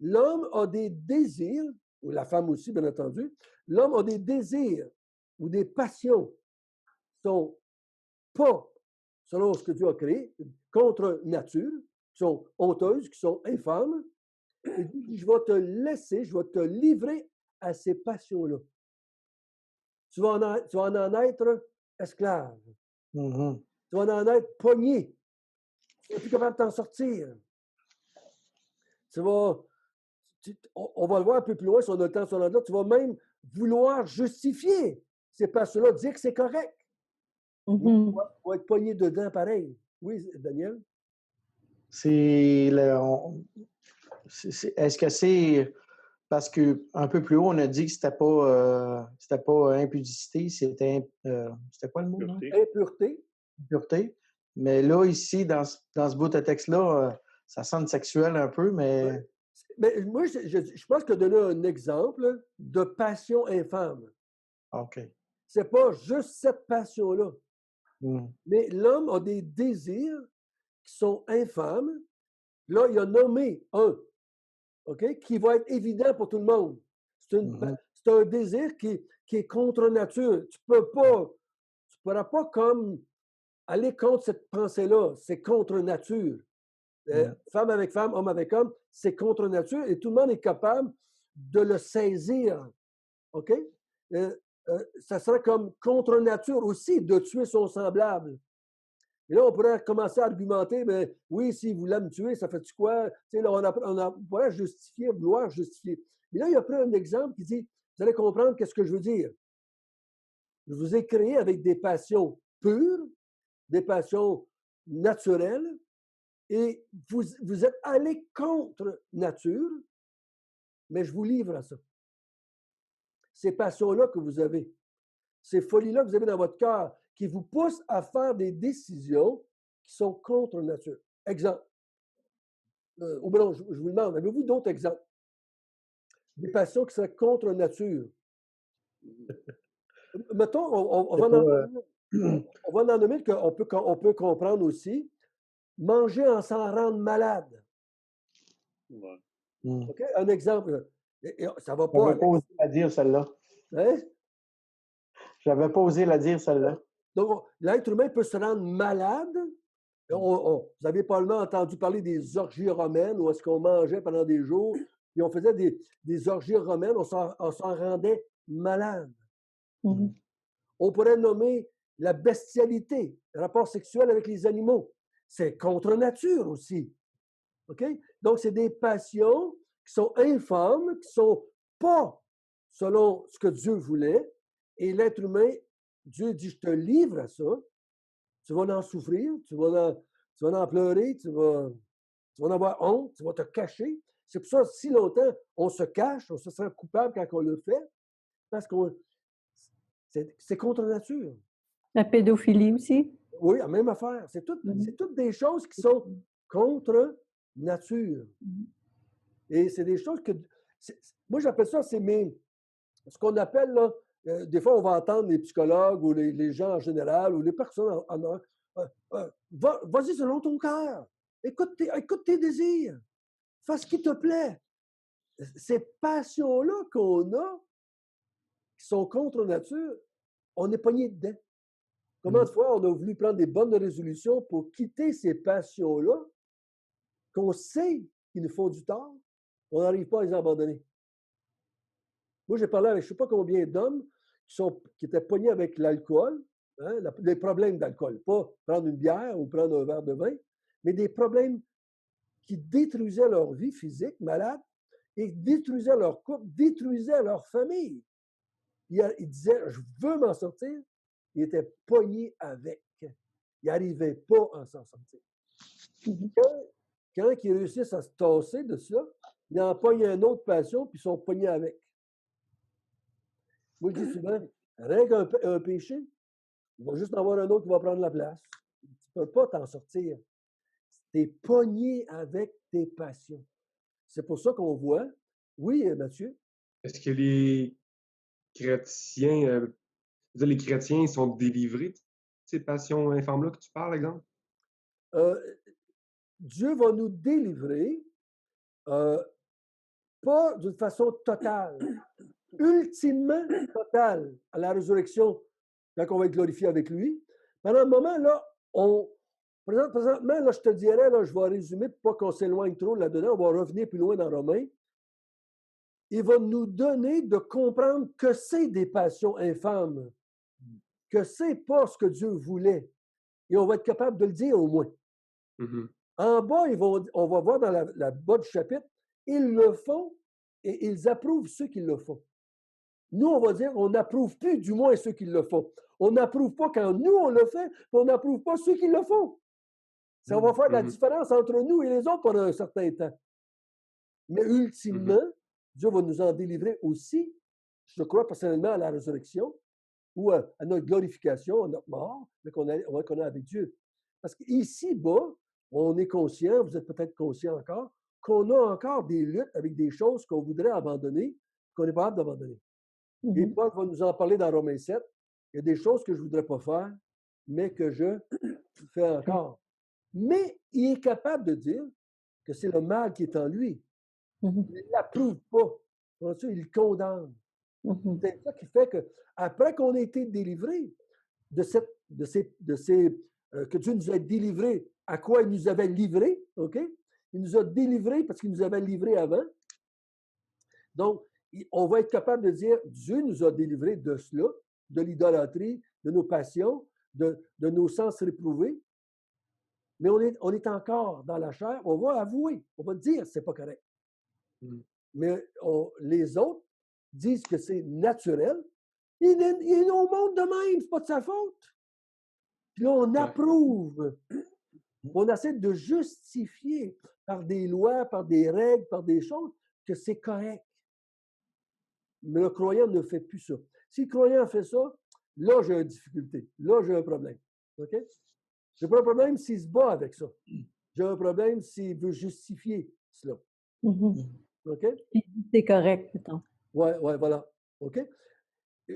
L'homme a des désirs, ou la femme aussi, bien entendu, l'homme a des désirs ou des passions qui ne sont pas, selon ce que Dieu a créé, contre nature, qui sont honteuses, qui sont infâmes. Et Dieu dit, je vais te laisser, je vais te livrer à ces passions-là. Tu vas en être esclave. Mm-hmm. Tu vas en être pogné. Tu n'es plus capable de t'en sortir. On va le voir un peu plus loin si on a le temps sur l'endroit. Tu vas même vouloir justifier ces passions-là, dire que c'est correct. Mm-hmm. Tu vas être pogné dedans pareil. Oui, Daniel? Est-ce que c'est parce qu'un peu plus haut, on a dit que c'était pas impudicité, c'était quoi le mot? Impureté. Impureté. Mais là, ici, dans ce bout de texte-là, ça sonne sexuel un peu, mais... Ouais. Mais moi, je pense que donner un exemple de passion infâme. OK. C'est pas juste cette passion-là. Mm. Mais l'homme a des désirs qui sont infâmes. Là, il a nommé un, OK, qui va être évident pour tout le monde. C'est un désir qui est contre nature. Tu ne pourras pas comme aller contre cette pensée-là. C'est contre nature. Femme avec femme, homme avec homme, c'est contre nature et tout le monde est capable de le saisir. OK? Ça serait comme contre nature aussi de tuer son semblable. Et là, on pourrait commencer à argumenter, mais oui, s'il voulait me tuer, ça fait-tu quoi? Tu sais, là, on pourrait justifier, vouloir justifier. Mais là, il a pris un exemple qui dit, vous allez comprendre qu'est-ce que je veux dire. Je vous ai créé avec des passions pures, des passions naturelles, et vous êtes allé contre nature, mais je vous livre à ça. Ces passions-là que vous avez, ces folies-là que vous avez dans votre cœur, qui vous poussent à faire des décisions qui sont contre nature. Exemple. Ou bien, je vous demande, avez-vous d'autres exemples? Des passions qui seraient contre nature. Mettons, on va en nommer qu'on peut comprendre aussi. Manger en s'en rendre malade. Ouais. OK? Un exemple. Ça va Je pas. n'avais pas osé la dire, celle-là. Hein? Je n'avais pas osé la dire, celle-là. Donc, l'être humain peut se rendre malade. Vous avez probablement entendu parler des orgies romaines où est-ce qu'on mangeait pendant des jours et on faisait des orgies romaines, on s'en rendait malade. Mm-hmm. On pourrait nommer la bestialité, le rapport sexuel avec les animaux. C'est contre nature aussi. OK? Donc, c'est des passions qui sont infâmes, qui ne sont pas selon ce que Dieu voulait. Et l'être humain, Dieu dit, je te livre à ça. Tu vas en souffrir, tu vas en pleurer, tu vas en avoir honte, tu vas te cacher. C'est pour ça, si longtemps, on se cache, on se sent coupable quand on le fait, parce que c'est contre nature. La pédophilie aussi? Oui, la même affaire. C'est toutes des choses qui sont contre nature. Et c'est des choses que... Moi, j'appelle ça, ce qu'on appelle, là, des fois, on va entendre les psychologues ou les gens en général ou les personnes vas-y selon ton cœur. Écoute tes désirs. Fais ce qui te plaît. Ces passions-là qu'on a, qui sont contre nature, on est pogné dedans. Combien de fois on a voulu prendre des bonnes résolutions pour quitter ces passions-là, qu'on sait qu'ils nous font du tort, on n'arrive pas à les abandonner. Moi, j'ai parlé avec je ne sais pas combien d'hommes qui étaient pognés avec l'alcool, hein, les problèmes d'alcool. Pas prendre une bière ou prendre un verre de vin, mais des problèmes qui détruisaient leur vie physique, malade, et détruisaient leur couple, détruisaient leur famille. Ils disaient, je veux m'en sortir. Ils étaient pognés avec. Ils n'arrivaient pas à s'en sortir. Quand ils réussissent à se tasser de ça, ils en pognent une autre passion, puis ils sont pognés avec. Moi, je dis souvent, règle un péché, il va juste en avoir un autre qui va prendre la place. Tu ne peux pas t'en sortir. Tu es pogné avec tes passions. C'est pour ça qu'on voit, oui, Mathieu? Est-ce que les chrétiens, les chrétiens sont délivrés de ces passions infâmes-là que tu parles, exemple? Dieu va nous délivrer, pas d'une façon totale, ultimement totale à la résurrection, quand on va être glorifié avec lui. Pendant un moment, là, présentement, là, je te dirais, là, je vais résumer pour pas qu'on s'éloigne trop là-dedans, on va revenir plus loin dans Romains. Il va nous donner de comprendre que c'est des passions infâmes, que c'est pas ce que Dieu voulait. Et on va être capable de le dire au moins. En bas, on va voir dans la bas du chapitre, ils le font et ils approuvent ceux qui le font. Nous, on va dire, on n'approuve plus, du moins ceux qui le font. On n'approuve pas quand nous, on le fait, mais on n'approuve pas ceux qui le font. Ça va faire la différence entre nous et les autres pendant un certain temps. Mais ultimement, Dieu va nous en délivrer aussi, je crois personnellement, à la résurrection ou à notre glorification, à notre mort, mais qu'on est avec Dieu. Parce qu'ici-bas, on est conscient, vous êtes peut-être conscient encore, qu'on a encore des luttes avec des choses qu'on voudrait abandonner, qu'on n'est pas capable d'abandonner. Et Paul va nous en parler dans Romains 7. Il y a des choses que je ne voudrais pas faire, mais que je fais encore. Mais il est capable de dire que c'est le mal qui est en lui. Il ne l'approuve pas. Il le condamne. C'est ça qui fait qu'après qu'on ait été délivré que Dieu nous a délivrés, à quoi il nous avait livrés, OK? Il nous a délivrés parce qu'il nous avait livrés avant. Donc, on va être capable de dire, Dieu nous a délivrés de cela, de l'idolâtrie, de nos passions, de nos sens réprouvés. Mais on est encore dans la chair, on va avouer, on va dire, c'est pas correct. Mais les autres disent que c'est naturel. Il est au monde de même, c'est pas de sa faute. Puis là, on approuve. On essaie de justifier par des lois, par des règles, par des choses, que c'est correct. Mais le croyant ne fait plus ça. Si le croyant fait ça, là, j'ai une difficulté. Là, j'ai un problème. OK? J'ai pas un problème s'il se bat avec ça. J'ai un problème s'il veut justifier cela. OK? C'est correct, mettons. Oui, voilà. OK?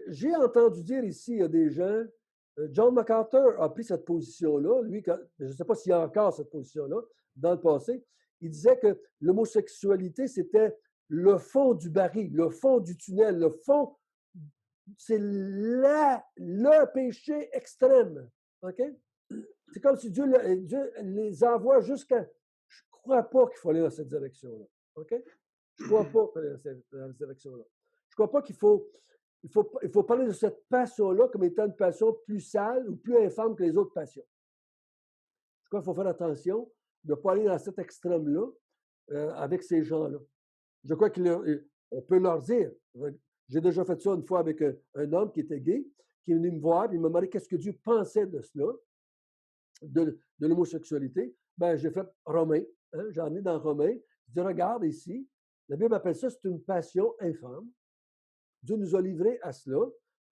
J'ai entendu dire ici, il y a des gens, John MacArthur a pris cette position-là. Lui, je ne sais pas s'il y a encore cette position-là dans le passé. Il disait que l'homosexualité, c'était le fond du baril, le fond du tunnel, le fond, c'est le péché extrême. OK? C'est comme si Dieu les envoie jusqu'à... Je ne crois pas qu'il faut aller dans cette direction-là. OK? Je ne crois pas qu'il faut aller dans cette direction-là. Je ne crois pas qu'il faut il faut parler de cette passion-là comme étant une passion plus sale ou plus infâme que les autres passions. Je crois qu'il faut faire attention de ne pas aller dans cet extrême-là avec ces gens-là. Je crois qu'on peut leur dire, j'ai déjà fait ça une fois avec un homme qui était gay, qui est venu me voir et il m'a demandé qu'est-ce que Dieu pensait de cela, de l'homosexualité. Ben, j'ai fait Romain, hein, j'ai emmené dans Romain. Je dis, regarde ici, la Bible appelle ça, c'est une passion infâme. Dieu nous a livrés à cela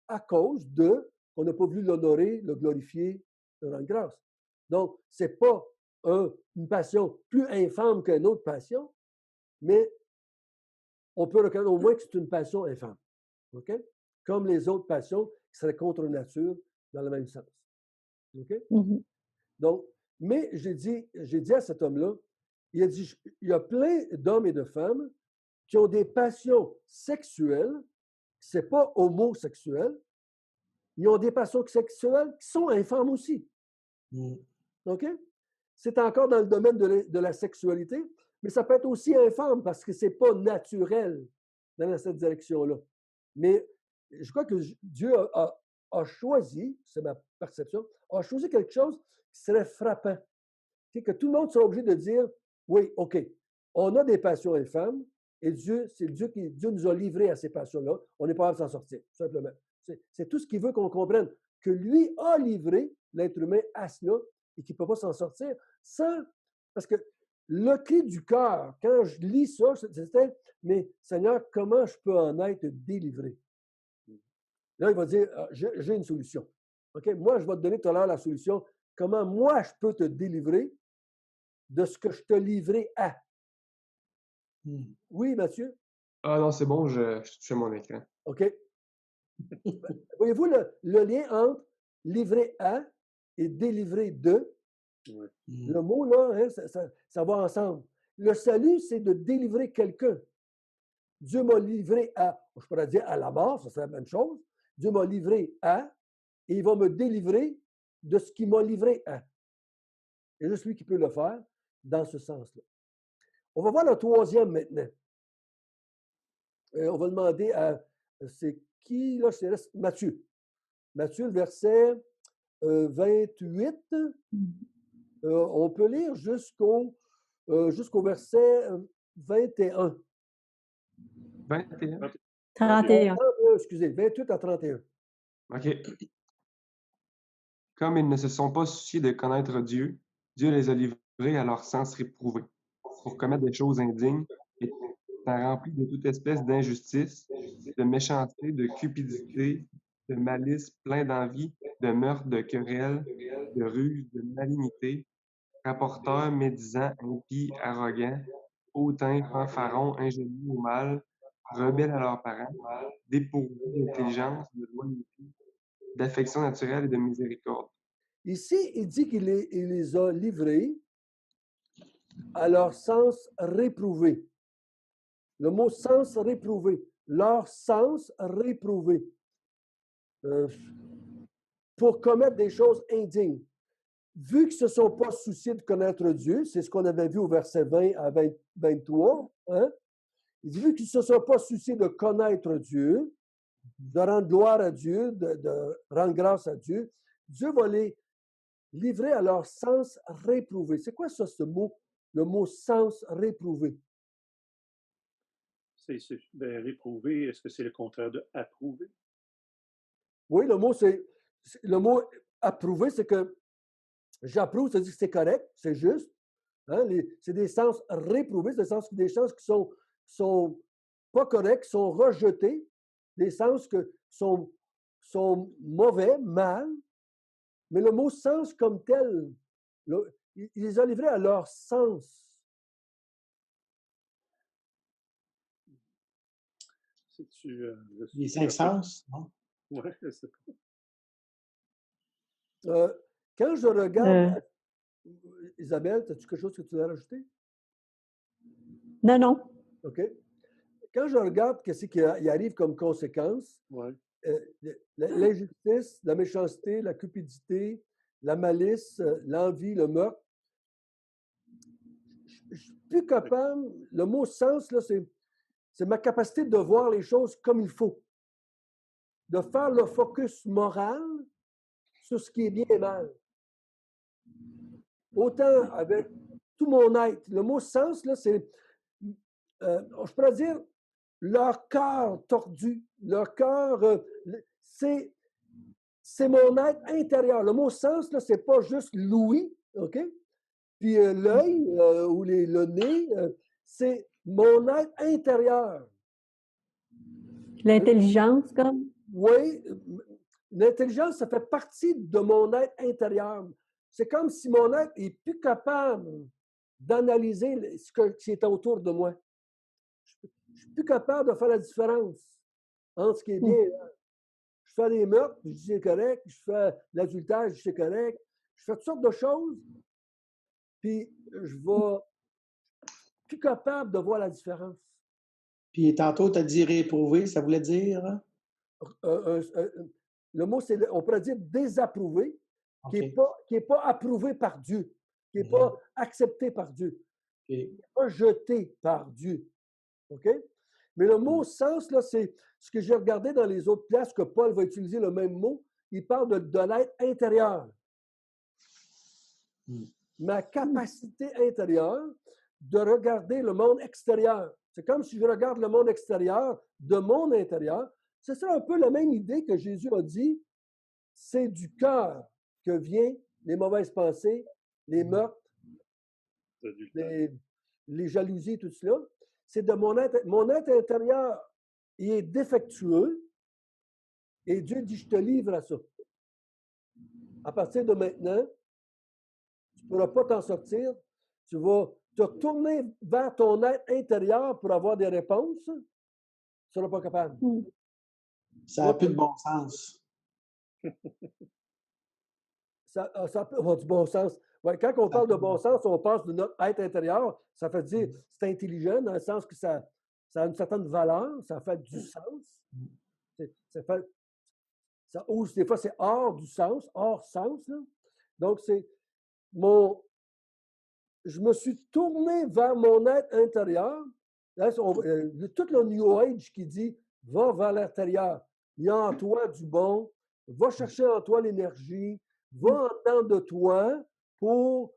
à cause qu'on n'a pas voulu l'honorer, le glorifier, le rendre grâce. Donc, ce n'est pas une passion plus infâme qu'une autre passion, mais on peut reconnaître au moins que c'est une passion infâme. OK? Comme les autres passions qui seraient contre nature dans le même sens. OK? Mhm. Donc, mais j'ai dit à cet homme-là, il a dit, il y a plein d'hommes et de femmes qui ont des passions sexuelles, ce n'est pas homosexuel, ils ont des passions sexuelles qui sont infâmes aussi. OK? C'est encore dans le domaine de la sexualité, mais ça peut être aussi infâme parce que ce n'est pas naturel dans cette direction-là. Mais je crois que Dieu a choisi, c'est ma perception, a choisi quelque chose qui serait frappant. Que tout le monde soit obligé de dire, oui, OK, on a des passions infâmes et Dieu nous a livrés à ces passions-là. On n'est pas capable de s'en sortir, tout simplement. C'est tout ce qu'il veut qu'on comprenne, que lui a livré l'être humain à cela et qu'il ne peut pas s'en sortir sans... Parce que le cri du cœur, quand je lis ça, c'était, mais Seigneur, comment je peux en être délivré? Là, il va dire, j'ai une solution. OK? Moi, je vais te donner tout à l'heure la solution. Comment moi, je peux te délivrer de ce que je te livrais à. Oui, Mathieu? Ah non, c'est bon, je touchais mon écran. OK. Voyez-vous le lien entre livrer à et délivrer de? Ouais. Le mot, là, hein, ça va ensemble. Le salut, c'est de délivrer quelqu'un. Dieu m'a livré à, je pourrais dire à la mort, ça serait la même chose. Dieu m'a livré à, et il va me délivrer de ce qu'il m'a livré à. C'est juste lui qui peut le faire dans ce sens-là. On va voir le troisième maintenant. On va demander à, c'est qui, là, c'est Matthieu. Matthieu, le verset 28. On peut lire jusqu'au verset 21. 21. 31. Excusez, 28 à 31. OK. Comme ils ne se sont pas souciés de connaître Dieu, Dieu les a livrés à leur sens réprouvé, pour commettre des choses indignes, et remplis de toute espèce d'injustice, de méchanceté, de cupidité, de malice, plein d'envie, de meurtre, de querelle, de ruse, de malignité, rapporteurs, médisants, impies, arrogants, hautains, fanfarons, ingénieux au mal, rebelles à leurs parents, dépourvus d'intelligence, de loyauté, d'affection naturelle et de miséricorde. Ici, il dit qu'il les a livrés à leur sens réprouvé. Le mot sens réprouvé. Leur sens réprouvé. Pour commettre des choses indignes. Vu qu'ils ne se sont pas souciés de connaître Dieu, c'est ce qu'on avait vu au verset 20 à 23, hein? Il dit, vu qu'ils ne se sont pas souciés de connaître Dieu, de rendre gloire à Dieu, de rendre grâce à Dieu, Dieu va les livrer à leur sens réprouvé. C'est quoi ça, ce mot, le mot sens réprouvé? Réprouvé, est-ce que c'est le contraire de approuvé? Oui, le mot approuvé, c'est que j'approuve, c'est-à-dire que c'est correct, c'est juste. Hein, c'est des sens réprouvés, c'est des sens qui sont pas corrects, qui sont rejetés, des sens qui sont mauvais, mal. Mais le mot sens comme tel, il les a livrés à leur sens. Les cinq sens, non? Oui, je sais pas. Quand je regarde... Isabelle, as-tu quelque chose que tu veux rajouter? Non, non. OK. Quand je regarde ce qui arrive comme conséquence, Ouais. L'injustice, la méchanceté, la cupidité, la malice, l'envie, le meurtre, je ne suis plus capable, le mot sens, là, c'est ma capacité de voir les choses comme il faut. de faire le focus moral sur ce qui est bien et mal. Autant avec tout mon être. Le mot sens, là, c'est, je pourrais dire, leur cœur tordu, leur cœur, c'est mon être intérieur. Le mot sens, là, c'est pas juste l'ouïe, OK? Puis l'œil ou le nez, c'est mon être intérieur. L'intelligence, comme? Oui, l'intelligence, ça fait partie de mon être intérieur. C'est comme si mon être est plus capable d'analyser ce qui est autour de moi. Je suis plus capable de faire la différence entre ce qui est bien et mal. Je fais des meurtres, je dis c'est correct. Je fais l'adultère, je dis c'est correct. Je fais toutes sortes de choses, puis je vais plus capable de voir la différence. Puis tantôt, tu as dit réprouver, ça voulait dire? Le mot, c'est, on pourrait dire désapprouvé, qui n'est pas approuvé par Dieu, qui n'est pas accepté par Dieu, qui n'est pas jeté par Dieu. OK? Mais le mot sens, là, c'est ce que j'ai regardé dans les autres places que Paul va utiliser le même mot. Il parle de l'être intérieur. Ma capacité intérieure de regarder le monde extérieur. C'est comme si je regarde le monde extérieur de mon intérieur. Ce serait un peu la même idée que Jésus a dit, c'est du cœur que viennent les mauvaises pensées, les meurtres, les jalousies, tout cela. C'est de mon être intérieur, il est défectueux, et Dieu dit, je te livre à ça. À partir de maintenant, tu ne pourras pas t'en sortir, tu vas te tourner vers ton être intérieur pour avoir des réponses, tu ne seras pas capable. Ça n'a plus de bon sens. Ça peut avoir du bon sens. Ouais, quand on parle de bon sens, on passe de notre être intérieur. Ça fait dire c'est intelligent dans le sens que ça a une certaine valeur, ça fait du sens. Ou des fois, c'est hors du sens, hors sens. Là. Donc, je me suis tourné vers mon être intérieur. Là, tout le New Age qui dit va vers l'intérieur. Il y a en toi du bon. Va chercher en toi l'énergie. Va en dedans de toi pour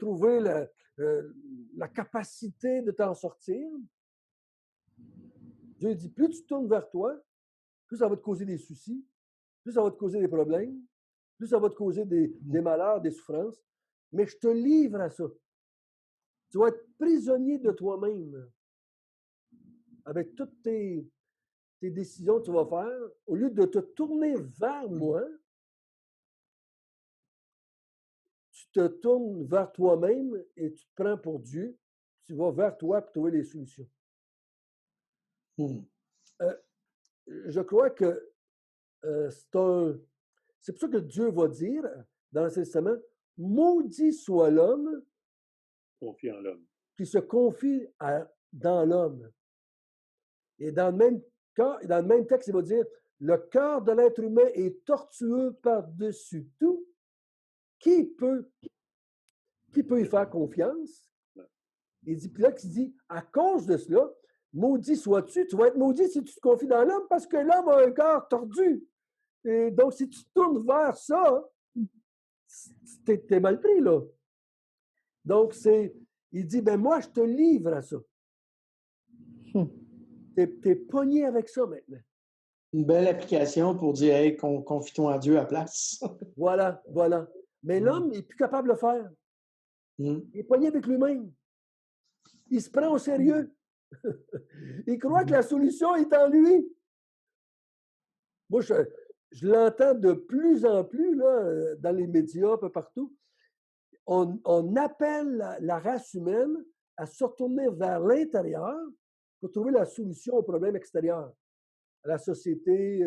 trouver la capacité de t'en sortir. Dieu dit, plus tu tournes vers toi, plus ça va te causer des soucis, plus ça va te causer des problèmes, plus ça va te causer des malheurs, des souffrances. Mais je te livre à ça. Tu vas être prisonnier de toi-même avec toutes tes décisions que tu vas faire. Au lieu de te tourner vers moi, tu te tournes vers toi-même et tu te prends pour Dieu. Tu vas vers toi pour trouver les solutions. Je crois que c'est pour ça que Dieu va dire dans l'Ancien Testament, maudit soit l'homme confie en l'homme. Qui se confie dans l'homme. Et dans le même texte, il va dire, le cœur de l'être humain est tortueux par-dessus tout. Qui peut y faire confiance? Il dit, puis là, il dit, à cause de cela, maudit sois-tu, tu vas être maudit si tu te confies dans l'homme parce que l'homme a un cœur tordu. Et donc, si tu tournes vers ça, t'es mal pris, là. Donc, il dit, ben moi, je te livre à ça. T'es pogné avec ça maintenant. Une belle application pour dire, hey, confie-toi en Dieu à place. Voilà. Mais l'homme n'est plus capable de le faire. Il est pogné avec lui-même. Il se prend au sérieux. Il croit que la solution est en lui. Moi, je l'entends de plus en plus là, dans les médias, un peu partout. On appelle la race humaine à se retourner vers l'intérieur pour trouver la solution aux problèmes extérieurs, à la société,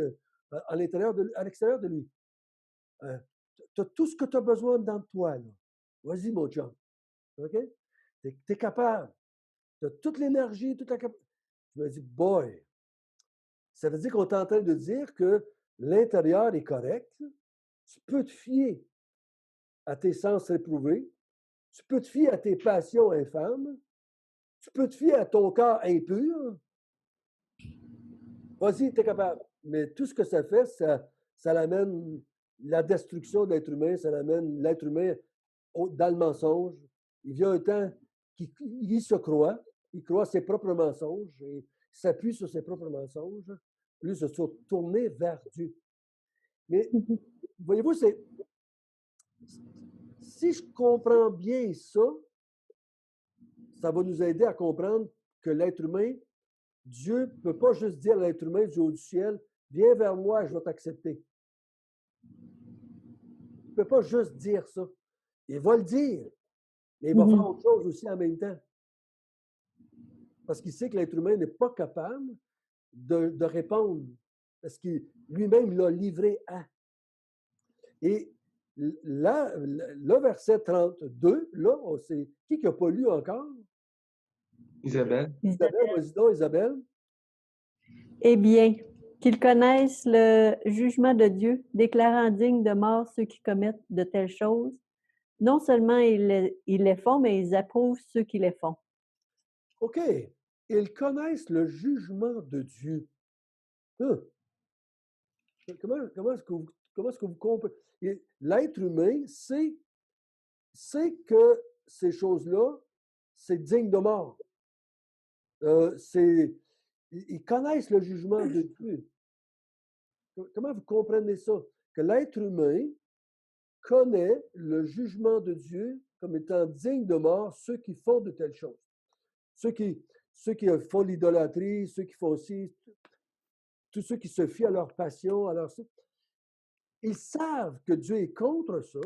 à l'extérieur de lui. Tu as tout ce que tu as besoin dans toi. Vas-y, mon chum. OK? Tu es capable. Tu as toute l'énergie, toute la capacité. Je me dis, boy, ça veut dire qu'on est en train de dire que l'intérieur est correct. Tu peux te fier à tes sens réprouvés. Tu peux te fier à tes passions infâmes. Tu peux te fier à ton corps impur. Vas-y, tu es capable. Mais tout ce que ça fait, ça l'amène la destruction de l'être humain, ça l'amène l'être humain dans le mensonge. Il vient un temps qu'il se croit, il croit ses propres mensonges et s'appuie sur ses propres mensonges, plus de se tourner vers Dieu. Mais voyez-vous, si je comprends bien ça, ça va nous aider à comprendre que l'être humain, Dieu ne peut pas juste dire à l'être humain du haut du ciel, viens vers moi, je vais t'accepter. Il ne peut pas juste dire ça. Il va le dire, mais il va faire autre chose aussi en même temps. Parce qu'il sait que l'être humain n'est pas capable de répondre. Parce qu'il lui-même l'a livré à. Et là, le verset 32, là, c'est qui n'a pas lu encore? Isabelle. Isabelle, vas-y donc, Isabelle. Eh bien, qu'ils connaissent le jugement de Dieu, déclarant dignes de mort ceux qui commettent de telles choses. Non seulement ils les font, mais ils approuvent ceux qui les font. OK. Ils connaissent le jugement de Dieu. Hein? Comment est-ce que vous comprenez? L'être humain sait que ces choses-là, c'est digne de mort. Ils connaissent le jugement de Dieu. Comment vous comprenez ça? Que l'être humain connaît le jugement de Dieu comme étant digne de mort ceux qui font de telles choses. Ceux qui font l'idolâtrie, ceux qui font aussi, tous ceux qui se fient à leur passion, ils savent que Dieu est contre ça,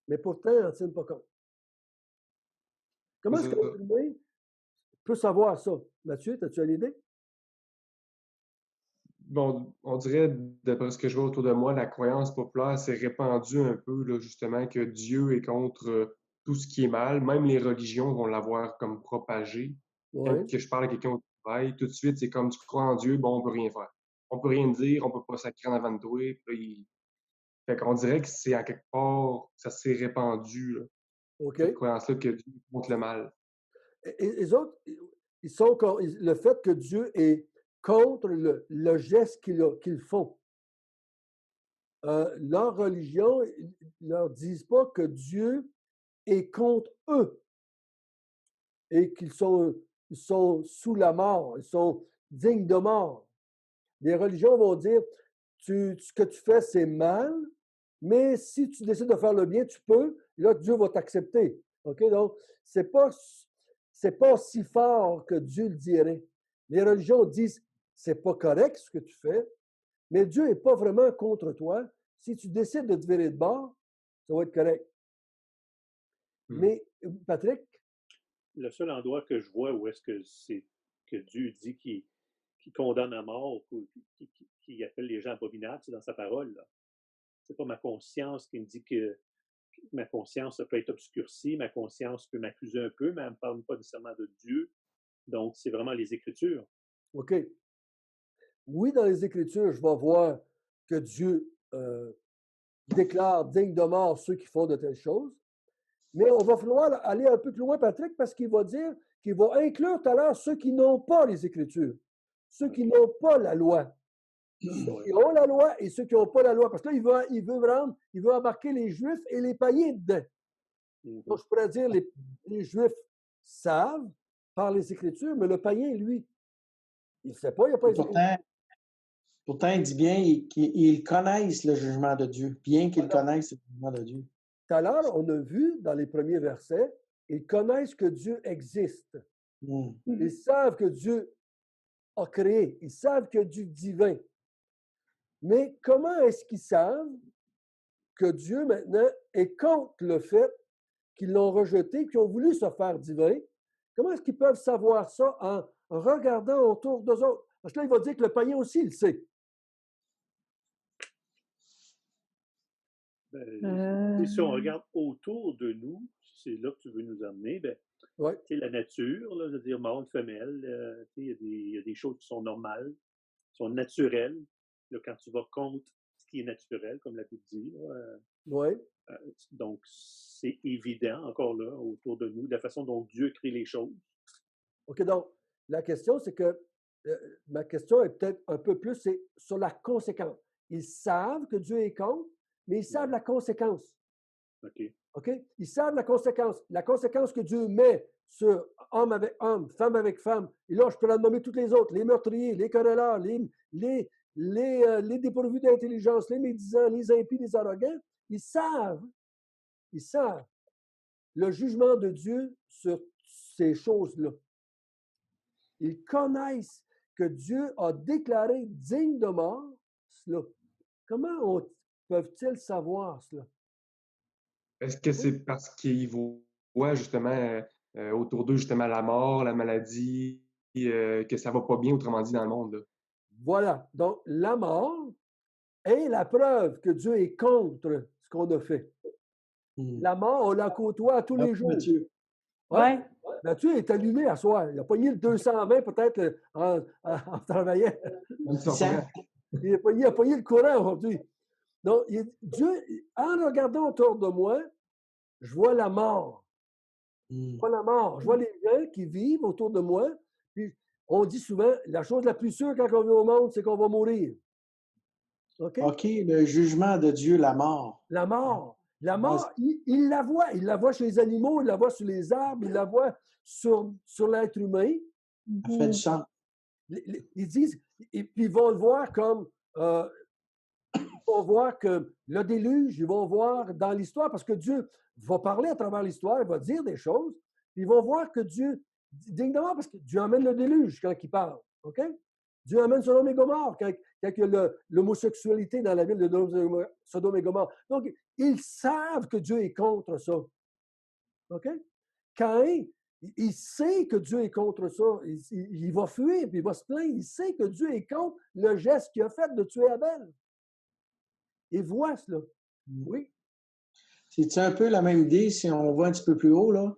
mais pourtant, ils n'en tiennent pas compte. Comment est-ce que l'être humain peut savoir ça? Mathieu, as-tu une idée? Bon, on dirait, d'après ce que je vois autour de moi, la croyance populaire s'est répandue un peu, là, justement, que Dieu est contre tout ce qui est mal. Même les religions vont l'avoir comme propagé. Quand Oui. je parle à quelqu'un au travail, tout de suite, c'est comme tu crois en Dieu, bon, on peut rien faire. On peut rien dire, on peut pas sacrer en avant de toi. Puis, fait qu'on dirait que c'est à quelque part, ça s'est répandu, là, OK. cette croyance-là que Dieu est contre le mal. Et les autres, ils sont le fait que Dieu est contre le geste qu'ils font. Leur religion, ils ne leur disent pas que Dieu est contre eux et qu'ils sont sous la mort, ils sont dignes de mort. Les religions vont dire, ce que tu fais, c'est mal, mais si tu décides de faire le bien, tu peux, là, Dieu va t'accepter. OK? Donc, c'est pas si fort que Dieu le dirait. Les religions disent, c'est pas correct ce que tu fais, mais Dieu n'est pas vraiment contre toi. Si tu décides de te virer de bord, ça va être correct. Mais, Patrick? Le seul endroit que je vois où est-ce que c'est que Dieu dit qu'il condamne à mort, qu'il appelle les gens abominables, c'est dans sa parole. C'est pas ma conscience qui me dit que ma conscience peut être obscurcie, ma conscience peut m'accuser un peu, mais elle ne me parle pas nécessairement de Dieu. Donc, c'est vraiment les Écritures. OK. Oui, dans les Écritures, je vais voir que Dieu déclare digne de mort ceux qui font de telles choses. Mais on va falloir aller un peu plus loin, Patrick, parce qu'il va dire qu'il va inclure tout à l'heure ceux qui n'ont pas les Écritures, ceux qui n'ont pas la loi. Ceux qui ont la loi et ceux qui n'ont pas la loi. Parce que là, il veut embarquer les Juifs et les païens dedans. Donc, je pourrais dire les Juifs savent par les Écritures, mais le païen, lui, il ne sait pas, il n'a pas les Écritures. Pourtant, il dit bien qu'ils connaissent le jugement de Dieu, bien qu'ils connaissent le jugement de Dieu. Tout à l'heure, on a vu dans les premiers versets, ils connaissent que Dieu existe. Ils savent que Dieu a créé. Ils savent que Dieu est divin. Mais comment est-ce qu'ils savent que Dieu, maintenant, est contre le fait qu'ils l'ont rejeté, qu'ils ont voulu se faire divin? Comment est-ce qu'ils peuvent savoir ça en regardant autour d'eux autres? Parce que là, il va dire que le païen aussi, il le sait. Si on regarde autour de nous, c'est là que tu veux nous emmener, la nature, là, je veux dire, mâle, femelle, il y a des choses qui sont normales, qui sont naturelles. Là, quand tu vas contre ce qui est naturel, comme la Bible dit, donc c'est évident, encore là, autour de nous, de la façon dont Dieu crée les choses. OK, donc, la question, c'est que ma question est peut-être un peu plus, c'est sur la conséquence. Ils savent que Dieu est contre, mais ils savent la conséquence. OK. OK? Ils savent la conséquence. La conséquence que Dieu met sur homme avec homme, femme avec femme. Et là, je peux la nommer toutes les autres, les meurtriers, les querelleurs, les dépourvus d'intelligence, les médisants, les impies, les arrogants. Ils savent le jugement de Dieu sur ces choses-là. Ils connaissent que Dieu a déclaré digne de mort cela. Comment peuvent-ils savoir cela? Est-ce que c'est parce qu'ils voient justement autour d'eux justement la mort, la maladie, que ça va pas bien, autrement dit, dans le monde, là? Voilà. Donc, la mort est la preuve que Dieu est contre ce qu'on a fait. La mort, on la côtoie tous les jours. Mathieu. Ouais. Mathieu est allumé à soir. Il a pogné le 220 peut-être en travaillant. Il a pogné le courant aujourd'hui. Donc, Dieu, en regardant autour de moi, je vois la mort. Je vois la mort. Je vois les gens qui vivent autour de moi. Puis on dit souvent, la chose la plus sûre quand on vient au monde, c'est qu'on va mourir. OK? OK, le jugement de Dieu, la mort. La mort. La mort, il la voit. Il la voit chez les animaux, il la voit sur les arbres, il la voit sur l'être humain. Ça fait du sens. Ils disent, et puis ils vont le voir comme, ils vont voir que le déluge, ils vont voir dans l'histoire, parce que Dieu va parler à travers l'histoire, il va dire des choses, ils vont voir que Dieu, dignement, parce que Dieu amène le déluge quand il parle, OK? Dieu amène Sodome et Gomorrhe quand il y a l'homosexualité dans la ville de Sodome et Gomorrhe. Donc, ils savent que Dieu est contre ça. OK? Caïn, il sait que Dieu est contre ça. Il va fuir, puis il va se plaindre. Il sait que Dieu est contre le geste qu'il a fait de tuer Abel. Il voit cela. Oui. C'est un peu la même idée si on va un petit peu plus haut, là,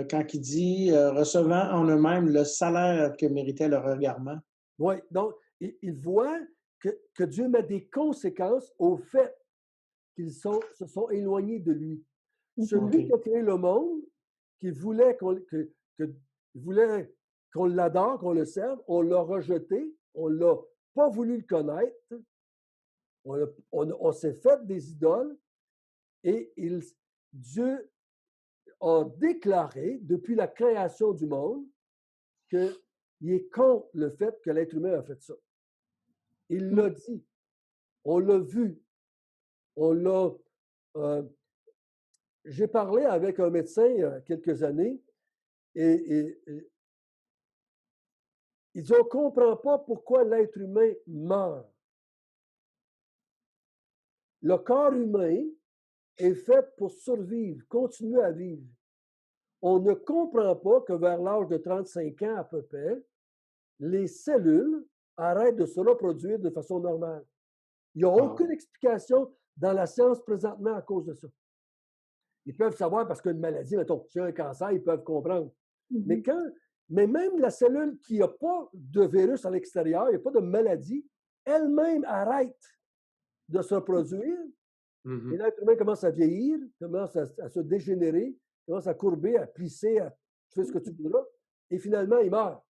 quand il dit recevant en eux-mêmes le salaire que méritait leur regardement. Oui. Donc, il voit que Dieu met des conséquences au fait qu'ils se sont éloignés de lui. Celui qui a créé le monde, qui voulait qu'on l'adore, qu'on le serve, on l'a rejeté, on n'a pas voulu le connaître, on s'est fait des idoles et Dieu a déclaré depuis la création du monde qu'il est contre le fait que l'être humain a fait ça. Il l'a dit, on l'a vu, on l'a... j'ai parlé avec un médecin il y a quelques années et il dit, on ne comprend pas pourquoi l'être humain meurt. Le corps humain est fait pour survivre, continuer à vivre. On ne comprend pas que vers l'âge de 35 ans à peu près, les cellules arrêtent de se reproduire de façon normale. Il n'y a aucune explication dans la science présentement à cause de ça. Ils peuvent savoir parce qu'une maladie, mettons, si y a un cancer, ils peuvent comprendre. Mais même la cellule qui n'a pas de virus à l'extérieur, il n'y a pas de maladie, elle-même arrête de se reproduire. Et l'être humain commence à vieillir, commence à se dégénérer, commence à courber, à plisser, à faire ce que tu voudras. Et finalement, il meurt.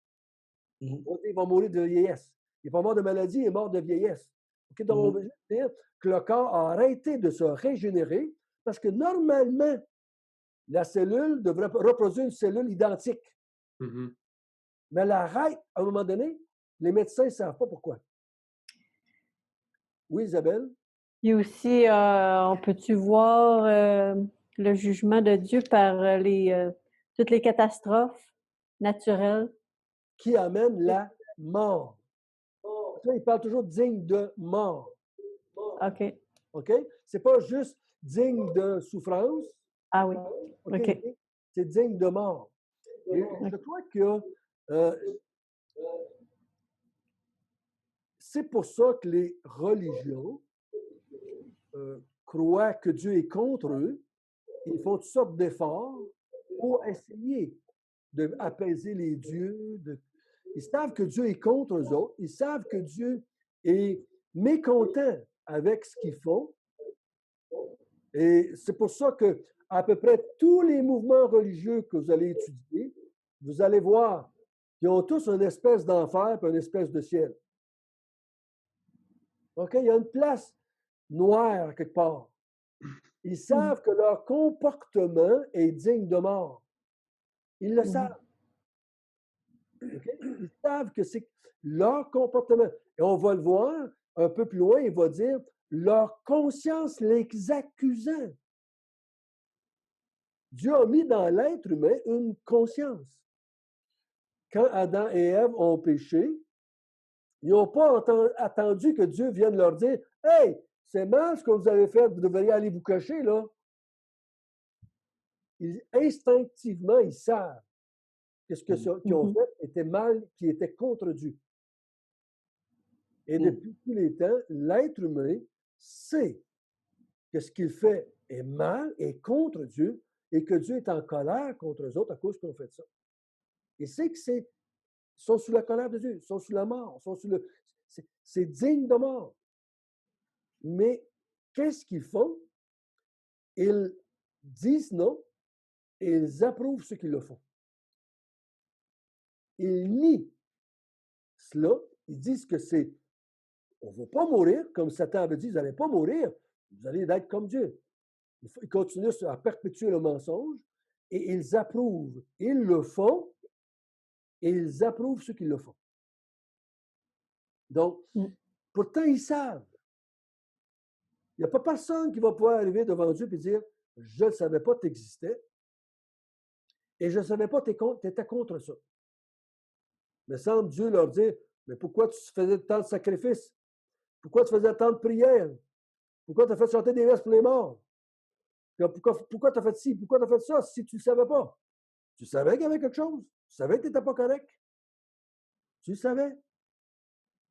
Il va mourir de vieillesse. Il n'est pas mort de maladie, il est mort de vieillesse. Okay? Donc, on veut juste dire que le corps a arrêté de se régénérer parce que normalement, la cellule devrait reproduire une cellule identique. Mais elle arrête à un moment donné. Les médecins ne savent pas pourquoi. Oui, Isabelle? Et aussi, on peut-tu voir le jugement de Dieu par toutes les catastrophes naturelles? Qui amène la mort. Là, il parle toujours digne de mort. OK. OK? C'est pas juste digne de souffrance. Ah oui. OK. C'est digne de mort. Et je crois que c'est pour ça que les religions croient que Dieu est contre eux. Ils font toutes sortes d'efforts pour essayer d'apaiser les dieux. Ils savent que Dieu est contre eux autres. Ils savent que Dieu est mécontent avec ce qu'ils font. Et c'est pour ça que à peu près tous les mouvements religieux que vous allez étudier, vous allez voir Ils ont tous une espèce d'enfer et une espèce de ciel. OK? Il y a une place noire quelque part. Ils savent que leur comportement est digne de mort. Ils le savent. OK? Ils savent que c'est leur comportement. Et on va le voir un peu plus loin, il va dire leur conscience les accusant. Dieu a mis dans l'être humain une conscience. Quand Adam et Ève ont péché, ils n'ont pas attendu que Dieu vienne leur dire « Hey, c'est mal ce que vous avez fait, vous devriez aller vous cacher, là. » Instinctivement, ils savent que ce qu'ils ont fait était mal, qui était contre Dieu. Et depuis tous les temps, l'être humain sait que ce qu'il fait est mal, est contre Dieu, et que Dieu est en colère contre eux autres à cause qu'ils ont fait ça. Il sait que ils sont sous la colère de Dieu, ils sont sous la mort, c'est digne de mort. Mais qu'est-ce qu'ils font? Ils disent non et ils approuvent ceux qui le font. Ils nient cela, ils disent que on ne va pas mourir, comme Satan avait dit, vous n'allez pas mourir, vous allez être comme Dieu. Ils continuent à perpétuer le mensonge et ils approuvent. Ils le font et ils approuvent ceux qui le font. Donc, pourtant, ils savent. Il n'y a pas personne qui va pouvoir arriver devant Dieu et dire « Je ne savais pas que tu existais et je ne savais pas que tu étais contre ça. » Mais semble Dieu leur dire « Mais pourquoi tu faisais tant de sacrifices? Pourquoi tu faisais tant de prières? Pourquoi tu as fait chanter des messes pour les morts? Pourquoi tu as fait ci? Pourquoi tu as fait ça si tu ne le savais pas? Tu savais qu'il y avait quelque chose. Tu savais que tu n'étais pas correct. Tu le savais.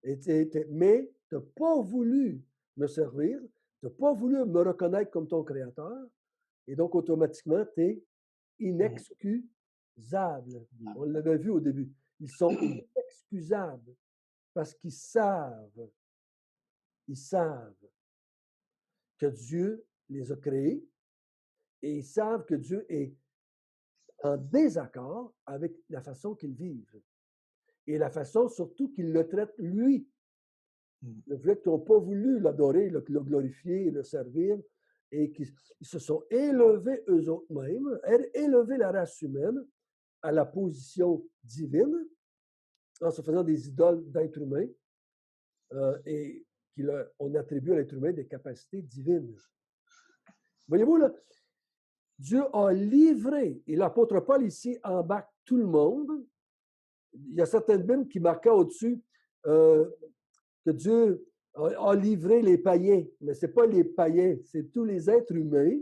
Mais tu n'as pas voulu me servir. Tu n'as pas voulu me reconnaître comme ton créateur. Et donc, automatiquement, tu es inexcusable. On l'avait vu au début. Ils sont inexcusables parce qu'ils savent que Dieu les a créés et ils savent que Dieu est en désaccord avec la façon qu'ils vivent et la façon surtout qu'ils le traitent lui. Le fait qu'ils n'ont pas voulu l'adorer, le glorifier, le servir et qu'ils se sont élevés eux-mêmes, élevés la race humaine à la position divine en se faisant des idoles d'êtres humains et qu'on attribue à l'être humain des capacités divines. Voyez-vous, là, Dieu a livré, et l'apôtre Paul ici embarque tout le monde. Il y a certaines Bibles qui marquaient au-dessus que Dieu a livré les païens, mais ce n'est pas les païens, c'est tous les êtres humains,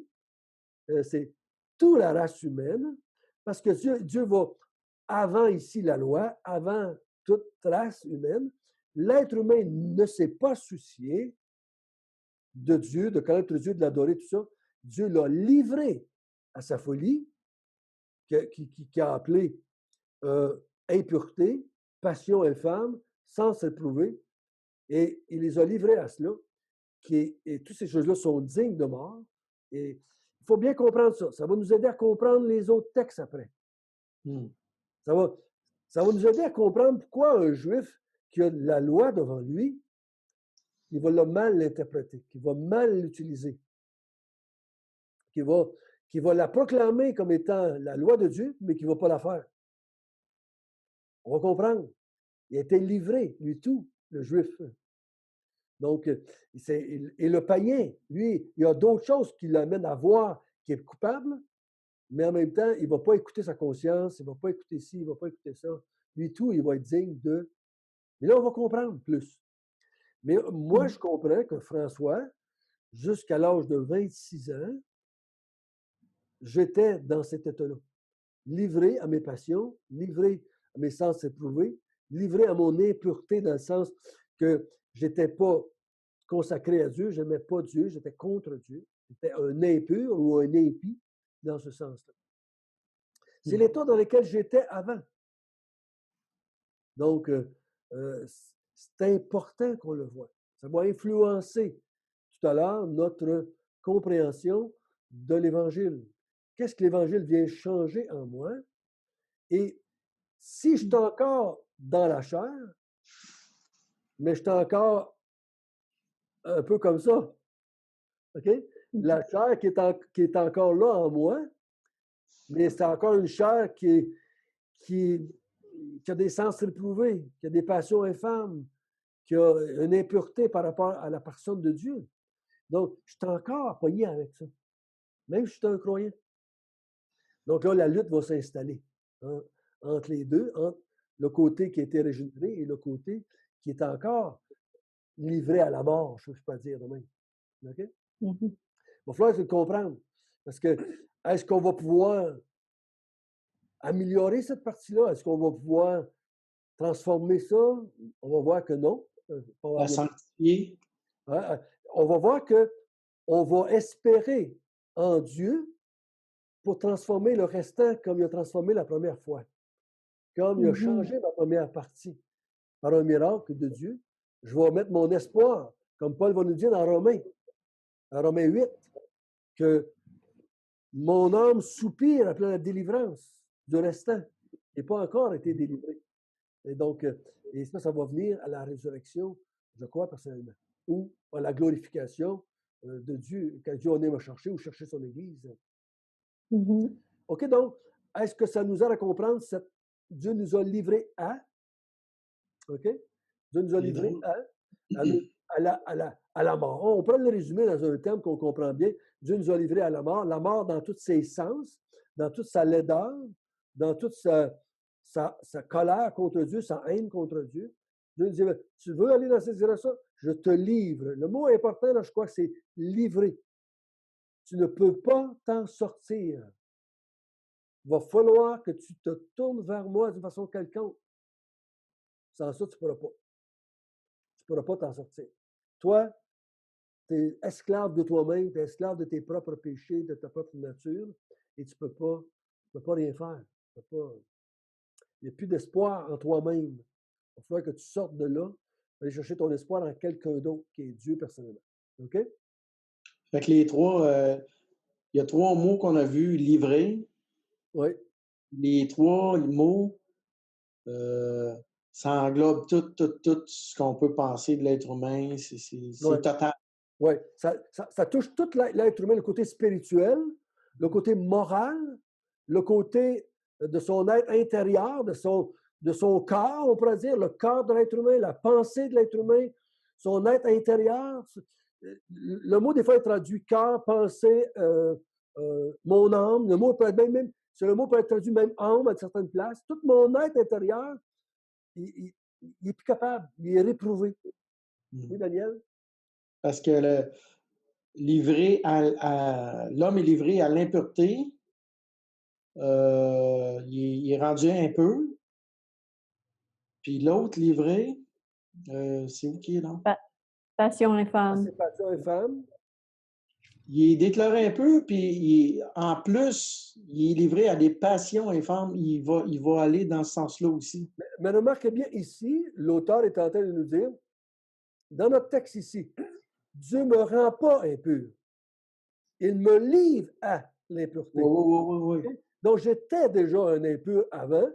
c'est toute la race humaine, parce que Dieu va, avant ici la loi, avant toute race humaine, l'être humain ne s'est pas soucié de Dieu, de connaître Dieu, de l'adorer, tout ça. Dieu l'a livré à sa folie, qui a appelé impureté, passion infâme, sans éprouver, et il les a livrés à cela, et toutes ces choses-là sont dignes de mort. Et il faut bien comprendre ça. Ça va nous aider à comprendre les autres textes après. Ça va nous aider à comprendre pourquoi un Juif qui a la loi devant lui, il va mal l'interpréter, qu'il va mal l'utiliser, qu'il va la proclamer comme étant la loi de Dieu, mais qu'il ne va pas la faire. On va comprendre. Il a été livré, lui tout, le Juif. Donc, et le païen, lui, il y a d'autres choses qui l'amènent à voir qu'il est coupable, mais en même temps, il ne va pas écouter sa conscience, il ne va pas écouter ci, il ne va pas écouter ça. Lui tout, il va être digne de... Mais là, on va comprendre plus. Mais moi, je comprends que François, jusqu'à l'âge de 26 ans, j'étais dans cet état-là. Livré à mes passions, livré à mes sens éprouvés, livré à mon impureté dans le sens que je n'étais pas consacré à Dieu, je n'aimais pas Dieu, j'étais contre Dieu. J'étais un impur ou un impie dans ce sens-là. C'est l'état dans lequel j'étais avant. Donc, c'est important qu'on le voit. Ça va influencer tout à l'heure notre compréhension de l'Évangile. Qu'est-ce que l'Évangile vient changer en moi? Et Si je suis encore dans la chair, mais je suis encore un peu comme ça, OK? La chair qui est encore là en moi, mais c'est encore une chair qui a des sens réprouvés, qui a des passions infâmes, qui a une impureté par rapport à la personne de Dieu. Donc, je suis encore pogné avec ça, même si je suis un croyant. Donc là, la lutte va s'installer entre les deux, entre le côté qui a été régénéré et le côté qui est encore livré à la mort, je ne peux pas dire de même. OK? Il va falloir le comprendre. Parce que, est-ce qu'on va pouvoir améliorer cette partie-là? Est-ce qu'on va pouvoir transformer ça? On va voir que non. La sanctifier. On va voir qu'on va espérer en Dieu pour transformer le restant comme il a transformé la première fois. Comme il a changé la première partie par un miracle de Dieu. Je vais mettre mon espoir, comme Paul va nous dire dans Romains 8, que mon âme soupire après la délivrance du restant. Il n'a pas encore été délivré. Et donc, et ça va venir à la résurrection, je crois personnellement, ou à la glorification de Dieu, quand Dieu en est me chercher ou chercher son Église. OK, donc, est-ce que ça nous aide à comprendre que Dieu nous a livrés à? OK? Dieu nous a livrés à la mort. On peut le résumer dans un terme qu'on comprend bien. Dieu nous a livrés à la mort dans tous ses sens, dans toute sa laideur, dans toute sa colère contre Dieu, sa haine contre Dieu. Dieu nous dit, tu veux aller dans cette direction? Je te livre. Le mot important, là, je crois que c'est livrer. Tu ne peux pas t'en sortir. Il va falloir que tu te tournes vers moi d'une façon quelconque. Sans ça, tu ne pourras pas. Tu ne pourras pas t'en sortir. Toi, tu es esclave de toi-même, tu es esclave de tes propres péchés, de ta propre nature, et tu ne peux pas rien faire. Il n'y a plus d'espoir en toi-même. Il va falloir que tu sortes de là, aller chercher ton espoir en quelqu'un d'autre, qui est Dieu personnellement. OK? Fait que les trois, il y a trois mots qu'on a vus, livrer. Oui. Les trois mots, ça englobe tout ce qu'on peut penser de l'être humain. C'est total. Oui, ça touche tout l'être humain, le côté spirituel, le côté moral, le côté de son être intérieur, de son corps, on pourrait dire, le corps de l'être humain, la pensée de l'être humain, son être intérieur. Le mot, des fois, est traduit corps, pensée, mon âme. Le mot peut être le mot peut être traduit même âme à certaines places. Tout mon être intérieur, il n'est plus capable, il est réprouvé. Oui, Daniel? Parce que l'homme est livré à l'impureté. Il est rendu impur. Puis l'autre livré, c'est où qui est là? Passion infâme. C'est passion infâme. Il est déclaré impur, puis en plus, il est livré à des passions infâmes. Il va aller dans ce sens-là aussi. Mais remarquez bien ici, l'auteur est en train de nous dire, dans notre texte ici, Dieu ne me rend pas impur. Il me livre à l'impureté. Oui. Donc, j'étais déjà un impur avant.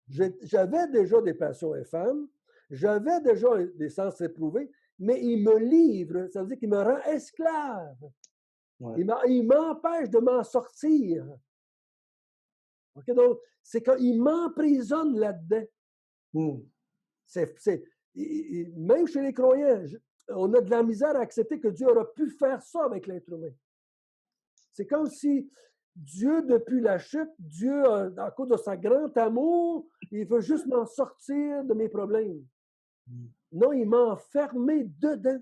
J'avais déjà des passions infâmes. J'avais déjà des sens réprouvés. Mais il me livre. Ça veut dire qu'il me rend esclave. Ouais. Il m'empêche de m'en sortir. Okay? Donc, c'est qu'il m'emprisonne là-dedans. Même chez les croyants, on a de la misère à accepter que Dieu aurait pu faire ça avec l'être humain. C'est comme si Dieu, depuis la chute, Dieu, à cause de sa grand amour, il veut juste m'en sortir de mes problèmes. Non, il m'a enfermé dedans.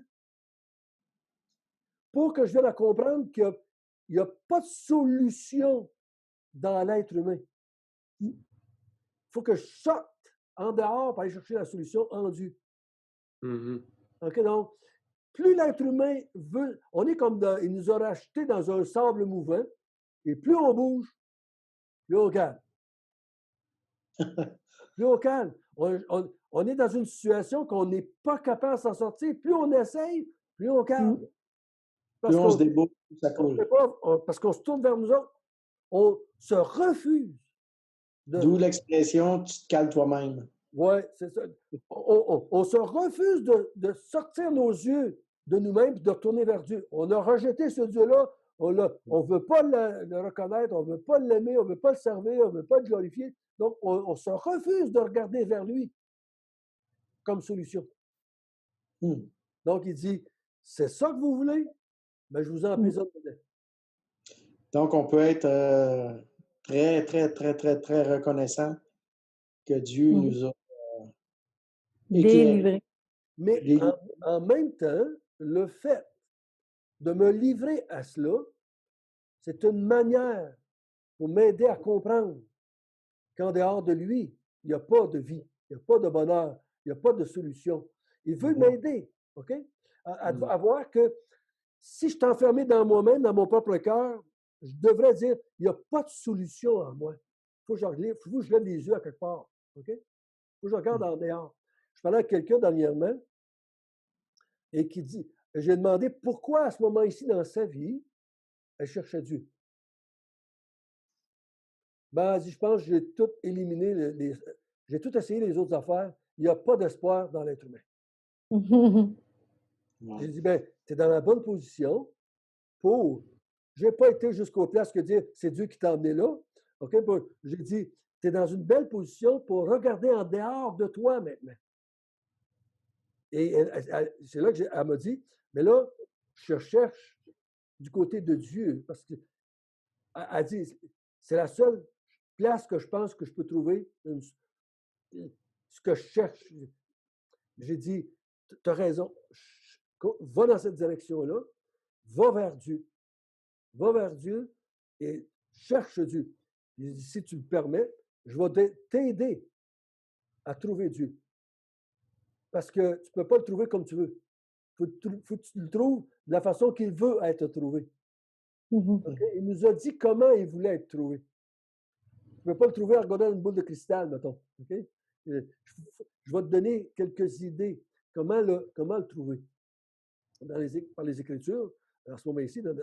Pour que je vienne à comprendre qu'il n'y a pas de solution dans l'être humain. Il faut que je sorte en dehors pour aller chercher la solution en Dieu. OK, donc, plus l'être humain veut, on est comme il nous a rachetés dans un sable mouvant, et plus on bouge, plus on calme. Plus on calme. On est dans une situation qu'on n'est pas capable de s'en sortir. Plus on essaye, plus on calme. Plus on se débouche, ça coule. Parce qu'on se tourne vers nous autres. On se refuse D'où l'expression « tu te cales toi-même ». Oui, c'est ça. On se refuse de sortir nos yeux de nous-mêmes et de retourner vers Dieu. On a rejeté ce Dieu-là. On ne veut pas le reconnaître, on ne veut pas l'aimer, on ne veut pas le servir, on ne veut pas le glorifier. Donc, on se refuse de regarder vers lui comme solution. Donc, il dit, c'est ça que vous voulez? Ben, je vous emprisonne dedans. Donc, on peut être très, très, très, très, très reconnaissant que Dieu nous a éclairés. Délivré. Mais en même temps, le fait de me livrer à cela, c'est une manière pour m'aider à comprendre qu'en dehors de lui, il n'y a pas de vie, il n'y a pas de bonheur, il n'y a pas de solution. Il veut m'aider, OK? À voir que si je suis enfermé dans moi-même, dans mon propre cœur, je devrais dire, il n'y a pas de solution en moi. Il faut que je lève les yeux à quelque part, OK? Il faut que je regarde en dehors. Je parlais à quelqu'un dernièrement et qui dit, j'ai demandé pourquoi à ce moment ici dans sa vie, elle cherchait Dieu. Ben, elle dit, je pense que j'ai tout éliminé, j'ai tout essayé les autres affaires. Il n'y a pas d'espoir dans l'être humain. J'ai dit, ben, tu es dans la bonne position pour. Je n'ai pas été jusqu'au place que dire, c'est Dieu qui t'a emmené là. OK? J'ai dit, tu es dans une belle position pour regarder en dehors de toi maintenant. Et c'est là qu'elle m'a dit, mais là, je cherche du côté de Dieu parce que elle dit, c'est la seule place que je pense que je peux trouver ce que je cherche. J'ai dit, tu as raison, va dans cette direction-là, va vers Dieu. Va vers Dieu et cherche Dieu. J'ai dit, si tu le permets, je vais t'aider à trouver Dieu. Parce que tu ne peux pas le trouver comme tu veux. Il faut que tu le trouves de la façon qu'il veut être trouvé. Okay? Il nous a dit comment il voulait être trouvé. Tu ne peux pas le trouver en regardant une boule de cristal, mettons. Okay? Je vais te donner quelques idées. Comment le trouver? Par les Écritures, en ce moment-ci, dans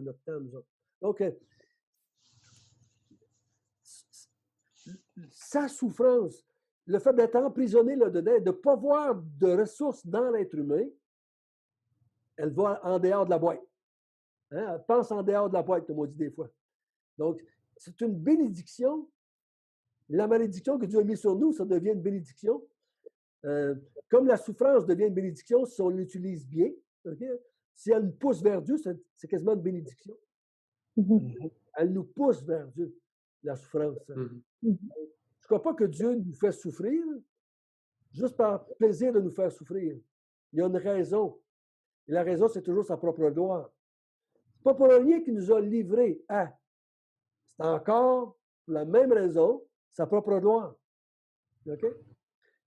notre temps, nous autres. Donc, sa souffrance, le fait d'être emprisonné là-dedans, de ne pas voir de ressources dans l'être humain, elle va en dehors de la boîte. Hein? Elle pense en dehors de la boîte, comme on dit des fois. Donc, c'est une bénédiction. La malédiction que Dieu a mise sur nous, ça devient une bénédiction. Comme la souffrance devient une bénédiction si on l'utilise bien. Okay? Si elle nous pousse vers Dieu, c'est quasiment une bénédiction. Elle nous pousse vers Dieu, la souffrance. Je ne crois pas que Dieu nous fait souffrir juste par plaisir de nous faire souffrir. Il y a une raison. Et la raison, c'est toujours sa propre gloire. Ce n'est pas pour rien qu'il nous a livrés à. C'est encore, pour la même raison, sa propre gloire. Okay?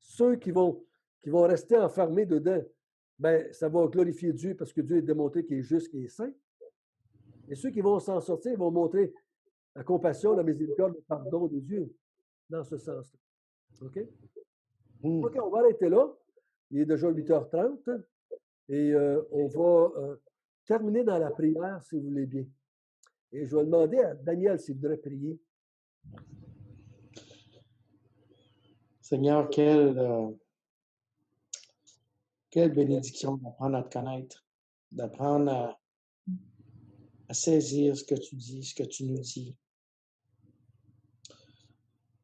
Ceux qui vont rester enfermés dedans, ben, ça va glorifier Dieu parce que Dieu est démontré qu'il est juste, qu'il est saint. Et ceux qui vont s'en sortir vont montrer la compassion, la miséricorde, le pardon de Dieu dans ce sens-là. OK? OK, on va arrêter là. Il est déjà 8h30 et on va terminer dans la prière, si vous voulez bien. Et je vais demander à Daniel s'il voudrait prier. Seigneur, quelle bénédiction d'apprendre à te connaître, d'apprendre à saisir ce que tu dis, ce que tu nous dis,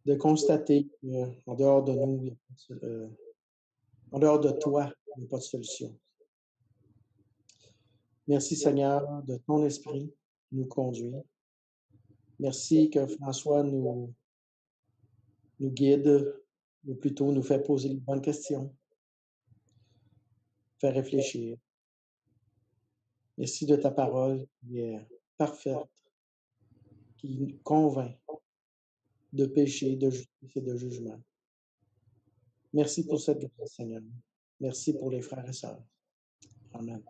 de constater qu'en dehors de nous, en dehors de toi, il n'y a pas de solution. Merci Seigneur de ton esprit qui nous conduit. Merci que François nous guide, ou plutôt nous fait poser les bonnes questions, fait réfléchir. Merci de ta parole qui est parfaite, qui nous convainc de péché, de justice et de jugement. Merci pour cette grâce, Seigneur. Merci pour les frères et sœurs. Amen.